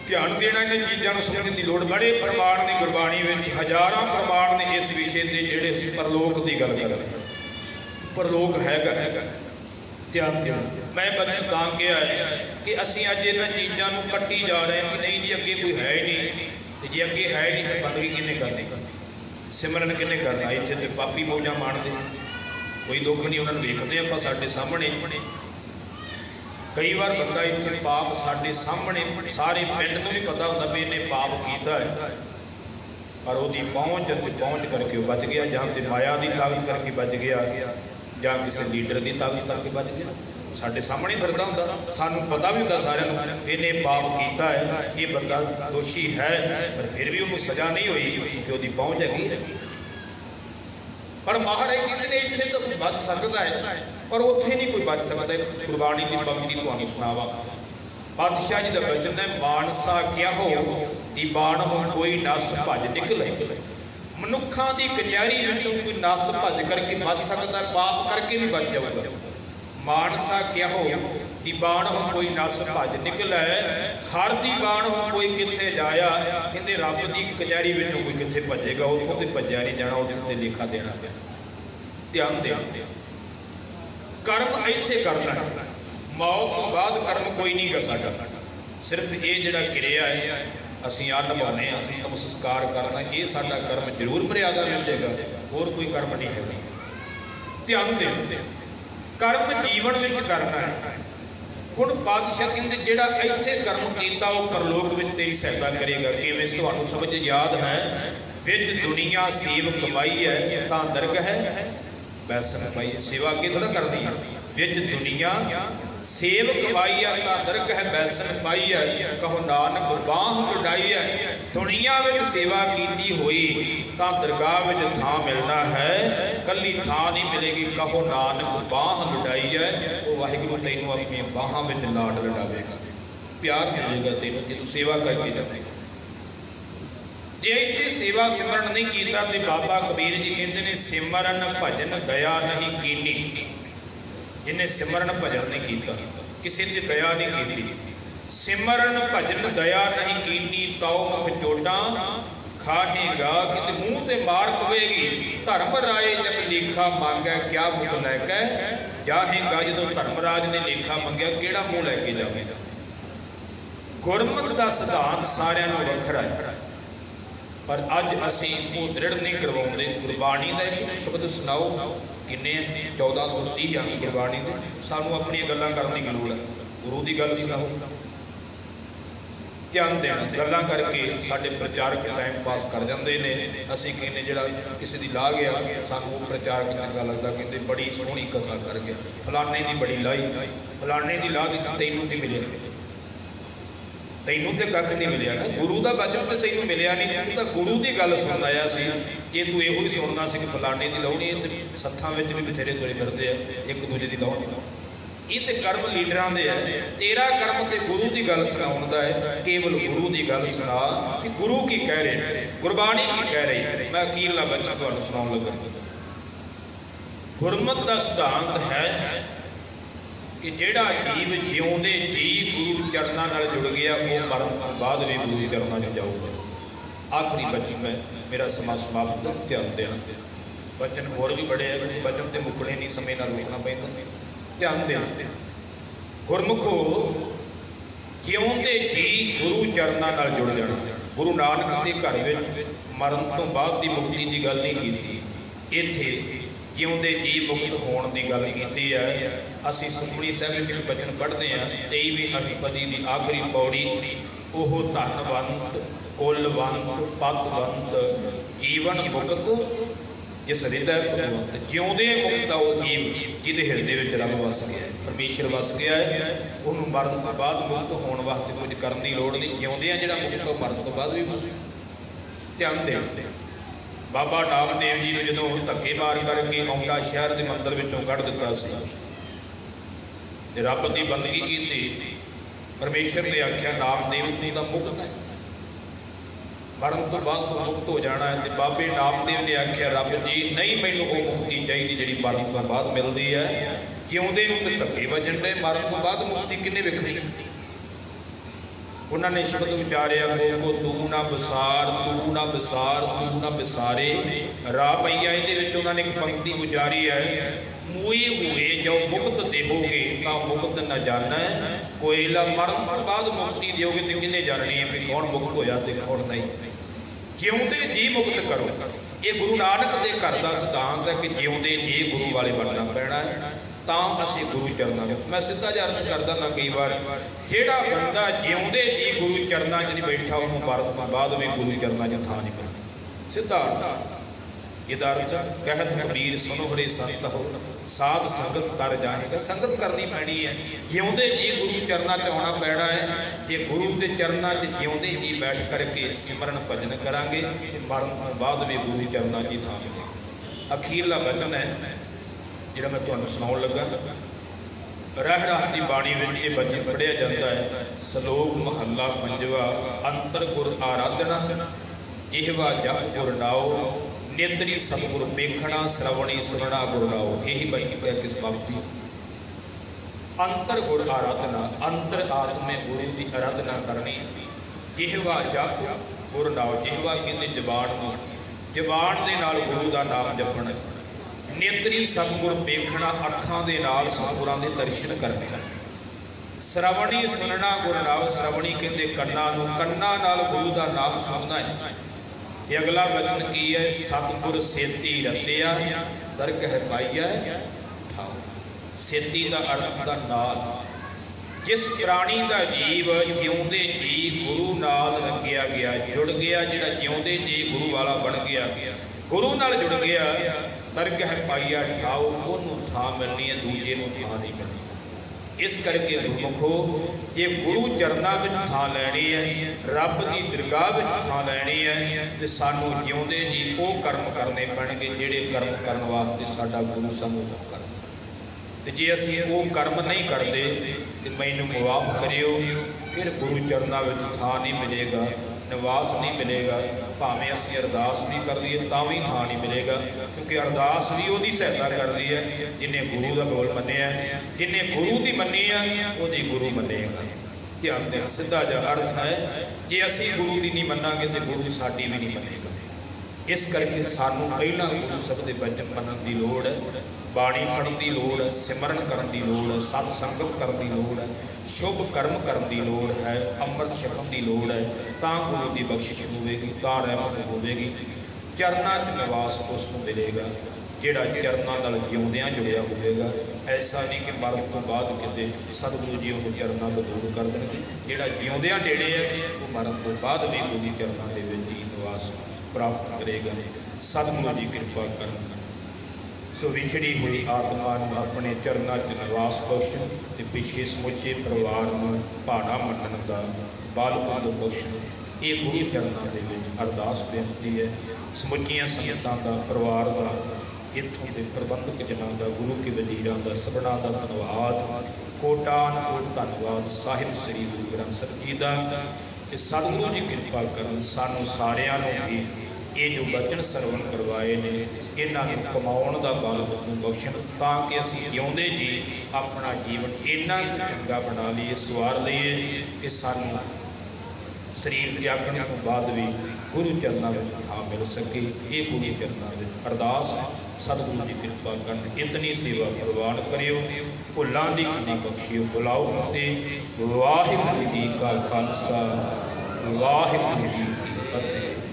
ध्यान देना, इन चीज़ों को समझने की लोड़। बड़े प्रमाण ने गुरबाणी में, हज़ारां प्रमाण ने इस विषय के जिहड़े परलोक की गल कर रहे। परलोक हैगा। ध्यान देना, मैं बच्चों तां कहा है कि असीं अज इन्हां चीज़ों को कट्टी जा रहे हैं कि नहीं जी अगे कोई है ही नहीं, तो जे अगे है ही नहीं तो बंदगी किन्ने करनी, सिमरन किन्ने करना। इत्थे ते पापी मौजां माणदे, कोई दुख नहीं, उन्होंने देखते आपां साडे सामने। कई बार बंदा इत्थे पाप साडे सामने, सारे पिंड नूं भी पता हुंदा भी इन्हें पाप कीता है, पर उसकी पहुँच करके बच गया, जां ते माया की ताकत करके बच गया, जां किसी लीडर की ताकत करके बच गया। साडे सामने फिरदा हुंदा, सानूं पता भी हुंदा सारिआं नूं इहने पाप कीता है, ये बंदा दोषी है, पर फिर भी उन्हें सज़ा नहीं हुई क्योंकि उसकी पहुँच हैगी। पर महाराज कहते हैं इत्थे तो बच सकता है, पर उत्थे नहीं कोई बच सकता। गुरबाणी की पंक्ति तुहानूं सुणावा, पातशाह जी का वचन है, मानसा क्या हो दीवान हो कोई नस भज निकले। मनुखा की कचहरी में कोई नस भज करके बच सकता, पाप करके भी बच जाऊगा। मानसा क्या हो दीवान हो कोई नस भज निकले, हर दीवान हो कोई किथे जाया। कहते रब की कचहरी में कोई किथे भजेगा, उतों तो भज्या नहीं जाना, उत्थे ते लेखा देना पैना। ध्यान दे, कर्म इत्थे करना है, मौत तो बाद कर्म कोई नहीं गा साडा। सिर्फ ये जिहड़ा किरिया है ਅਸੀਂ ਆ ਨਿਭਾਉਂਦੇ ਹਾਂ, ਅੰਤਮ ਸੰਸਕਾਰ ਕਰਨਾ, ਇਹ ਸਾਡਾ ਕਰਮ ਜ਼ਰੂਰ ਮਰਿਆਦਾ ਮਿਲ ਜਾਏਗਾ, ਹੋਰ ਕੋਈ ਕਰਮ ਨਹੀਂ ਹੈਗਾ। ਧਿਆਨ ਦਿਓ, ਕਰਮ ਜੀਵਨ ਵਿੱਚ ਕਰਨਾ ਹੈ। ਹੁਣ ਪਾਤਸ਼ਾਹ ਕਹਿੰਦੇ ਜਿਹੜਾ ਇੱਥੇ ਕਰਮ ਕੀਤਾ ਉਹ ਪਰਲੋਕ ਵਿੱਚ ਤੇਰੀ ਸਹਾਇਤਾ ਕਰੇਗਾ। ਕਿਵੇਂ? ਤੁਹਾਨੂੰ ਸਮਝ ਯਾਦ ਹੈ, ਵਿੱਚ ਦੁਨੀਆ ਸੇਵ ਕਮਾਈ ਹੈ ਤਾਂ ਦਰਗਹ ਹੈ ਵੈਸਨ ਪਾਈ। ਸੇਵਾ ਅੱਗੇ ਥੋੜਾ ਕਰਨੀ ਹੈ। ਵਿੱਚ ਦੁਨੀਆ ਸੇਵ ਕਮਾਈ ਹੈ ਤਾਂ ਦਰਗਹ ਹੈ ਵੈਸਨ ਪਾਈ ਹੈ, ਕਹੋ ਨਾਨਕ ਬਾਹ ਵਡਾਈ ਹੈ। ਦੁਨੀਆ ਵਿੱਚ ਸੇਵਾ ਕੀਤੀ ਹੋਈ ਤਾਂ ਦਰਗਾਹ ਵਿੱਚ ਥਾਂ ਮਿਲਣਾ ਹੈ, ਕੱਲੀ ਥਾਂ ਨਹੀਂ ਮਿਲੇਗੀ। ਕਹੋ ਨਾਨਕ ਬਾਹ ਵਡਾਈ ਹੈ, ਉਹ ਵਾਹਿਗੁਰੂ ਤੈਨੂੰ ਆਪਣੀਆਂ ਬਾਹਾਂ ਵਿੱਚ ਲਾਡ ਲਡਾਵੇਗਾ, ਪਿਆਰ ਮਿਲੇਗਾ ਤੈਨੂੰ ਜੇ ਤੂੰ ਸੇਵਾ ਕਰਕੇ ਜਾਵੇਗਾ। ਜੇ ਇੱਥੇ ਸੇਵਾ ਸਿਮਰਨ ਨਹੀਂ ਕੀਤਾ ਤੇ ਬਾਬਾ ਕਬੀਰ ਜੀ ਕਹਿੰਦੇ ਨੇ ਸਿਮਰਨ ਭਜਨ ਦਇਆ ਨਹੀਂ ਕੀਨੀ। ਜਿਹਨੇ ਸਿਮਰਨ ਭਜਨ ਨਹੀਂ ਕੀਤਾ, ਕਿਸੇ ਤੇ ਦਇਆ ਨਹੀਂ ਕੀਤੀ, ਸਿਮਰਨ ਭਜਨ ਦਇਆ ਨਹੀਂ ਕੀਨੀ, ਤਉ ਮੁਖ ਚੋਟਾਂ ਖਾਹੇਗਾ। ਕਿਤੇ ਮੂੰਹ ਤੇ ਮਾਰ ਪਵੇਗੀ। ਧਰਮ ਰਾਏ ਜਦ ਲੇਖਾ ਮੰਗੈ ਕਿਆ ਮੁਖ ਲੈ ਕੇ ਜਾਹੇਗਾ। ਜਦੋਂ ਧਰਮਰਾਜ ਨੇ ਲੇਖਾ ਮੰਗਿਆ ਕਿਹੜਾ ਮੂੰਹ ਲੈ ਕੇ ਜਾਵੇਗਾ। ਗੁਰਮਤਿ ਦਾ ਸਿਧਾਂਤ ਸਾਰਿਆਂ ਨੂੰ ਵੱਖਰਾ ਹੈ, ਪਰ ਅੱਜ ਅਸੀਂ ਉਹ ਦ੍ਰਿੜ ਨਹੀਂ ਕਰਵਾਉਂਦੇ। ਗੁਰਬਾਣੀ ਦਾ ਇੱਕ ਸ਼ਬਦ ਸੁਣਾਓ, ਕਿੰਨੇ 1430 ਅੰਗ ਗੁਰਬਾਣੀ ਦੇ। ਸਾਨੂੰ ਆਪਣੀਆਂ ਗੱਲਾਂ ਕਰਨ ਦੀ ਲੋੜ ਹੈ, ਗੁਰੂ ਦੀ ਗੱਲ ਸੁਣਾਓ। ਧਿਆਨ ਦੇਣਾ, ਗੱਲਾਂ ਕਰਕੇ ਸਾਡੇ ਪ੍ਰਚਾਰਕ ਟਾਈਮ ਪਾਸ ਕਰ ਜਾਂਦੇ ਨੇ। ਅਸੀਂ ਕਹਿੰਦੇ ਜਿਹੜਾ ਕਿਸੇ ਦੀ ਲਾਹ ਗਿਆ, ਸਾਨੂੰ ਉਹ ਪ੍ਰਚਾਰਕ ਚੰਗਾ ਲੱਗਦਾ, ਕਹਿੰਦੇ ਬੜੀ ਸੋਹਣੀ ਕਥਾ ਕਰ ਗਿਆ, ਫਲਾਣੇ ਦੀ ਬੜੀ ਲਾਈ, ਫਲਾਣੇ ਦੀ ਲਾਹ ਦਿੱਤੀ, ਤੈਨੂੰ ਕੀ ਮਿਲਿਆ? ਤੈਨੂੰ ਤੇ ਕੱਖ ਨਹੀਂ ਮਿਲਿਆ ਨਾ। ਗੁਰੂ ਦਾ ਵਚਨ ਤੇ ਤੈਨੂੰ ਮਿਲਿਆ ਨਹੀਂ, ਤੂੰ ਤਾਂ ਗੁਰੂ ਦੀ ਗੱਲ ਸੁਣ ਆਇਆ ਸੀ। ਜੇ ਤੂੰ ਇਹੋ ਹੀ ਸੁਣਨਾ ਸੀ ਕਿ ਫਲਾਣੇ ਦੀ ਲਾਉਣੀ, ਤੇ ਸੱਥਾਂ ਵਿੱਚ ਵੀ ਬਥੇਰੇ ਤੁਰੇ ਫਿਰਦੇ ਆ ਇੱਕ ਦੂਜੇ ਦੀ ਲਾਉਣੀ। ਇਹ ਤੇ ਕਰਮ ਲੀਡਰਾਂ ਦੇ ਆ। ਤੇਰਾ ਕਰਮ ਤੇ ਗੁਰੂ ਦੀ ਗੱਲ ਸੁਣਾਉਣ ਦਾ ਹੈ। ਕੇਵਲ ਗੁਰੂ ਦੀ ਗੱਲ ਸੁਣਾ ਕਿ ਗੁਰੂ ਕੀ ਕਹਿ ਰਿਹਾ, ਗੁਰਬਾਣੀ ਕੀ ਕਹਿ ਰਹੀ। ਮੈਂ ਅਖੀਰਲਾ ਵਚਨ ਤੁਹਾਨੂੰ ਸੁਣਾਉਣ ਲੱਗਾ। ਗੁਰਮਤਿ ਦਾ ਸਿਧਾਂਤ ਹੈ ਕਿ ਜਿਹੜਾ ਜੀਵ ਜਿਉਂਦੇ ਜੀ ਗੁਰੂ ਚਰਨਾਂ ਨਾਲ ਜੁੜ ਗਿਆ, ਉਹ ਮਰਨ ਤੋਂ ਬਾਅਦ ਵੀ ਗੁਰੂ ਚਰਨਾਂ 'ਚ ਜਾਊਗਾ। ਆਖਰੀ ਵਚਨ ਮੇਰਾ ਸਮਾਂ ਸਮਾਪਤ ਦਾ। ਧਿਆਨ ਦੇਣਾ, ਵਚਨ ਹੋਰ ਵੀ ਬੜੇ ਹੈ, ਵਚਨ ਤੇ ਮੁੱਕਣੇ ਨਹੀਂ, ਸਮੇਂ ਨਾਲ ਰੋਕਣਾ ਪੈਂਦਾ। ਧਿਆਨ ਦੇਣਾ, ਗੁਰਮੁਖੋ ਜਿਉਂਦੇ ਜੀ ਗੁਰੂ ਚਰਨਾਂ ਨਾਲ ਜੁੜ ਜਾਣਾ। ਗੁਰੂ ਨਾਨਕ ਦੇ ਘਰ ਵਿੱਚ ਮਰਨ ਤੋਂ ਬਾਅਦ ਦੀ ਮੁਕਤੀ ਦੀ ਗੱਲ ਨਹੀਂ ਕੀਤੀ, ਇੱਥੇ ਜਿਉਂਦੇ ਜੀ ਮੁਕਤ ਹੋਣ ਦੀ ਗੱਲ ਕੀਤੀ ਹੈ। ਅਸੀਂ ਸੁਖਮਨੀ ਸਾਹਿਬ ਵਿੱਚ ਬਚਨ ਪੜ੍ਹਦੇ ਹਾਂ, 23ਵੀਂ ਅਸ਼ਟਪਦੀ ਦੀ ਆਖਰੀ ਪੌੜੀ, ਉਹ ਧਨਵੰਤ ਕੁਲਵੰਤ ਪਦਵੰਤ ਜੀਵਨ ਮੁਕਤ ਜਿਸ ਹਿਰਦੈ ਭਗਵੰਤ। ਜਿਉਂਦੇ ਮੁਕਤ ਉਹ ਜੀਵ ਜਿਹਦੇ ਹਿਰਦੇ ਵਿੱਚ ਰੱਬ ਵਸ ਗਿਆ ਹੈ, ਪਰਮੇਸ਼ਰ ਵਸ ਗਿਆ ਹੈ। ਉਹਨੂੰ ਮਰਨ ਤੋਂ ਬਾਅਦ ਮੁਕਤ ਹੋਣ ਵਾਸਤੇ ਕੁਝ ਕਰਨ ਦੀ ਲੋੜ ਨਹੀਂ। ਜਿਉਂਦੇ ਆ ਜਿਹੜਾ ਮੁਕਤ, ਉਹ ਮਰਨ ਤੋਂ ਬਾਅਦ ਵੀ ਮੁਕਤ। ਧਿਆਨ ਦੇ, ਬਾਬਾ ਨਾਮਦੇਵ ਜੀ ਨੂੰ ਜਦੋਂ ਧੱਕੇ ਮਾਰ ਕਰਕੇ ਔਂਡਾ ਸ਼ਹਿਰ ਦੇ ਮੰਦਰ ਵਿੱਚੋਂ ਕੱਢ ਦਿੱਤਾ ਸੀ ਤੇ ਰੱਬ ਦੀ ਬੰਦਗੀ ਕੀਤੀ, ਪਰਮੇਸ਼ਰ ਨੇ ਆਖਿਆ ਨਾਮਦੇਵ ਤੂੰ ਤਾਂ ਮੁਕਤ ਹੈ, ਮਰਨ ਤੋਂ ਬਾਅਦ ਤੂੰ ਮੁਕਤ ਹੋ ਜਾਣਾ ਹੈ। ਤੇ ਬਾਬੇ ਨਾਮਦੇਵ ਨੇ ਆਖਿਆ ਰੱਬ ਜੀ ਨਹੀਂ, ਮੈਨੂੰ ਉਹ ਮੁਕਤੀ ਚਾਹੀਦੀ ਜਿਹੜੀ ਮਰਨ ਤੋਂ ਬਾਅਦ ਮਿਲਦੀ ਹੈ। ਜਿਉਂਦੇ ਨੂੰ ਤੇ ਧੱਕੇ ਵੱਜਣ ਦੇ, ਮਰਨ ਤੋਂ ਬਾਅਦ ਮੁਕਤੀ ਕਿੰਨੇ ਵੇਖਣੀ। ਉਹਨਾਂ ਨੇ ਸ਼ਬਦ ਵਿਚਾਰਿਆ, ਕੋ ਤੂੰ ਨਾ ਵਿਸਾਰ, ਤੂੰ ਨਾ ਵਿਸਾਰ, ਤੂੰ ਨਾ ਵਿਸਾਰੇ। ਰਾਹ ਪਈਆ ਇਹਦੇ ਵਿੱਚ ਉਹਨਾਂ ਨੇ ਇੱਕ ਪੰਕਤੀ ਉਚਾਰੀ ਹੈ, ਮੂਏ ਹੋਏ ਜੋ ਮੁਕਤ ਦੇਵੋਗੇ ਤਾਂ ਮੁਕਤ ਨਾ ਜਾਣਾ। ਕੋਇਲਾ ਮਰਨ ਤੋਂ ਬਾਅਦ ਮੁਕਤੀ ਦਿਓਗੇ ਤੇ ਕਿੰਨੇ ਜਾਣਨੀ ਹੈ ਵੀ ਕੌਣ ਮੁਕਤ ਹੋਇਆ ਤੇ ਕੌਣ ਨਹੀਂ। ਜਿਉਂਦੇ ਜੀ ਮੁਕਤ ਕਰੋ। ਇਹ ਗੁਰੂ ਨਾਨਕ ਦੇ ਘਰ ਦਾ ਸਿਧਾਂਤ ਹੈ ਕਿ ਜਿਉਂਦੇ ਜੀ ਗੁਰੂ ਵਾਲੇ ਬਣਨਾ ਪੈਣਾ ਹੈ, ਤਾਂ ਅਸੀਂ ਗੁਰੂ ਚਰਨਾਂ ਵਿੱਚ। ਮੈਂ ਸਿੱਧਾ ਜਿਹਾ ਅਰਥ ਕਰਦਾ ਨਾ, ਕਈ ਵਾਰ ਜਿਹੜਾ ਬੰਦਾ ਜਿਉਂਦੇ ਜੀ ਗੁਰੂ ਚਰਨਾਂ 'ਚ ਨਹੀਂ ਬੈਠਾ, ਉਹਨੂੰ ਮਰਨ ਤੋਂ ਬਾਅਦ ਵੀ ਗੁਰੂ ਚਰਨਾਂ 'ਚ ਥਾਂ ਨਹੀਂ ਮਿਲਦੀ। ਸਿੱਧਾ ਅਰਥ ਇਹਦਾ ਅਰਥ ਕਹਿਤ ਕਬੀਰ ਸੁਨੋ ਹਰੇ ਸੰਤ ਹੋ ਸਾਧ ਸੰਗਤ ਕਰ ਜਾਏਗਾ। ਸੰਗਤ ਕਰਨੀ ਪੈਣੀ ਹੈ, ਜਿਉਂਦੇ ਜੀ ਗੁਰੂ ਚਰਨਾਂ 'ਚ ਆਉਣਾ ਪੈਣਾ ਹੈ। ਜੇ ਗੁਰੂ ਦੇ ਚਰਨਾਂ 'ਚ ਜਿਉਂਦੇ ਜੀ ਬੈਠ ਕਰਕੇ ਸਿਮਰਨ ਭਜਨ ਕਰਾਂਗੇ ਤੇ ਮਰਨ ਤੋਂ ਬਾਅਦ ਵੀ ਗੁਰੂ ਚਰਨਾਂ 'ਚ ਥਾਂ ਮਿਲੇਗੀ। ਅਖੀਰਲਾ ਵਚਨ ਹੈ ਜਿਹੜਾ ਮੈਂ ਤੁਹਾਨੂੰ ਸੁਣਾਉਣ ਲੱਗਾ। ਰਹਿ ਰਾਹ ਦੀ ਬਾਣੀ ਵਿੱਚ ਇਹ ਵਚਨ ਪੜ੍ਹਿਆ ਜਾਂਦਾ ਹੈ, ਸਲੋਕ ਮਹੱਲਾ ਪੰਜਵਾ, ਅੰਤਰ ਗੁਰ ਆਰਾਧਨਾ ਇਹਵਾ ਜਪ ਗੁਰ ਨਾਉ, ਨੇਤਰੀ ਸਤਿਗੁਰ ਵੇਖਣਾ ਸ਼ਰਵਣੀ ਸੁਣਨਾ ਗੁਰ ਨਾਉ। ਇਹੀ ਬਚਨ ਕਹਿ ਕੇ ਸਮਾਪਤੀ। ਅੰਤਰ ਗੁਰ ਆਰਾਧਨਾ, ਅੰਤਰ ਆਤਮੇ ਗੁਰੂ ਦੀ ਆਰਾਧਨਾ ਕਰਨੀ। ਇਹਵਾ ਜਪ ਗੁਰ ਨਾਉ, ਇਹਵਾ ਕਹਿੰਦੇ ਜ਼ਬਾਨ ਨੂੰ, ਜ਼ਬਾਨ ਦੇ ਨਾਲ ਗੁਰੂ ਦਾ ਨਾਮ ਜਪਣਾ। ਨੇਤਰੀ ਸਤਿਗੁਰ ਵੇਖਣਾ, ਅੱਖਾਂ ਦੇ ਨਾਲ ਸਤਿਗੁਰਾਂ ਦੇ ਦਰਸ਼ਨ ਕਰਨੇ। श्रवणी सुनना गुरु नाम श्रवणी कहते कन्ना नूं, कन्ना नाल गुरु का नाम सुनना है। ते अगला वचन की है, सतगुर सेती रतिया दरगह पाइया ठाओ। सेती का अर्थ होंदा नाल। जिस प्राणी का जीव जिउंदे जी गुरु नाल रंगिया गया, जुड़ गया, जिहड़ा जिउंदे जी गुरु वाला बन गया, गुरु नाल जुड़ गया, दरगह पाइया ठाओ, ओनू थां मिलनी है, दूजे नूं थां नहीं मिलनी। इस करके गुरमुखो जे गुरु चरना में थां लैनी है, रब की दरगाह में थां लैनी है, तो सानू जिउंदे जी वो कर्म करने पैणगे जिहड़े कर्म करने वास्ते साडा गुरु सानू कर। ते जे असीं वो कर्म नहीं करते तो मैनू मुआफ करियो, फिर गुरु चरना में थां नहीं मिलेगा, निवास नहीं मिलेगा। भावें असीं अरदास भी कर लईए तां भी थां नहीं मिलेगा, क्योंकि अरदास भी उहदी सहायता करदी है जिन्हें गुरु का बोल मन्निया, जिन्हें गुरु की मन्नी है उहदी गुरु मन्नेगा। ध्यान देना, सीधा जिहा अर्थ है, जे असीं गुरु की नहीं मन्नांगे तो गुरु साडी भी नहीं मन्नेगा। इस करके सानू पहला गुरु सब के वचन मनन की लोड़ है, बाणी पढ़न की लोड़ है, सिमरन करन की लोड़ है, सत संगत करन की लोड़ है, शुभ कर्म करन की लोड़ है, अमृत छकन की लोड़ है, तां गुरु की बख्शिश होगी, तां रहमत होगी। चरना च निवास उसको मिलेगा जिहड़ा चरना नाल जिउंदियां जुड़िया होगा। ऐसा नहीं कि मरण तो बाद किते सतगुरु जी उन्हें चरना तो दूर कर देंगे, जिहड़ा जिउंदियां नेड़े है वो मरण तो बाद भी गुरु चरना दे विच ही निवास प्राप्त करेगा। सतगुरु जी कृपा करन। सो विछड़ी हुई आत्मा अपने चरना च निवास बख्शण ते पिछे समुचे परिवार नूं भाणा मनण दा बल बुद्ध बख्शण। ये गुरु चरना दे विच अरदास बेनती है। समुचियां संगतां दा, परिवार का, इत्थों के प्रबंधक जनां दा, गुरु के वजीरां दा, सबना दा धन्नवाद, कोटान कोट धन्नवाद साहिब श्री गुरु ग्रंथ साहिब जी दा। ते सतगुरु जी कृपा करन सानू सारियां नूं भी ये जो वचन सरवण करवाए ने इन्हों कमाउण का बल बख्शण, तां कि असीं जिउंदे जी अपना जीवन इन्ना चंगा बना लीए, सवार लीए कि सानू शरीर त्यागण तो बाद भी गुरु चरणों में थां मिल सके। ये गुरु चरणों में अरदास है। सतगुरु जी कृपा करन, इतनी सेवा प्रवान करियो, भुलां दी क्षमा बख्शियो। बुलाओ फतेह। वाहिगुरू जी का खालसा, वाहिगुरू जी की फतेह।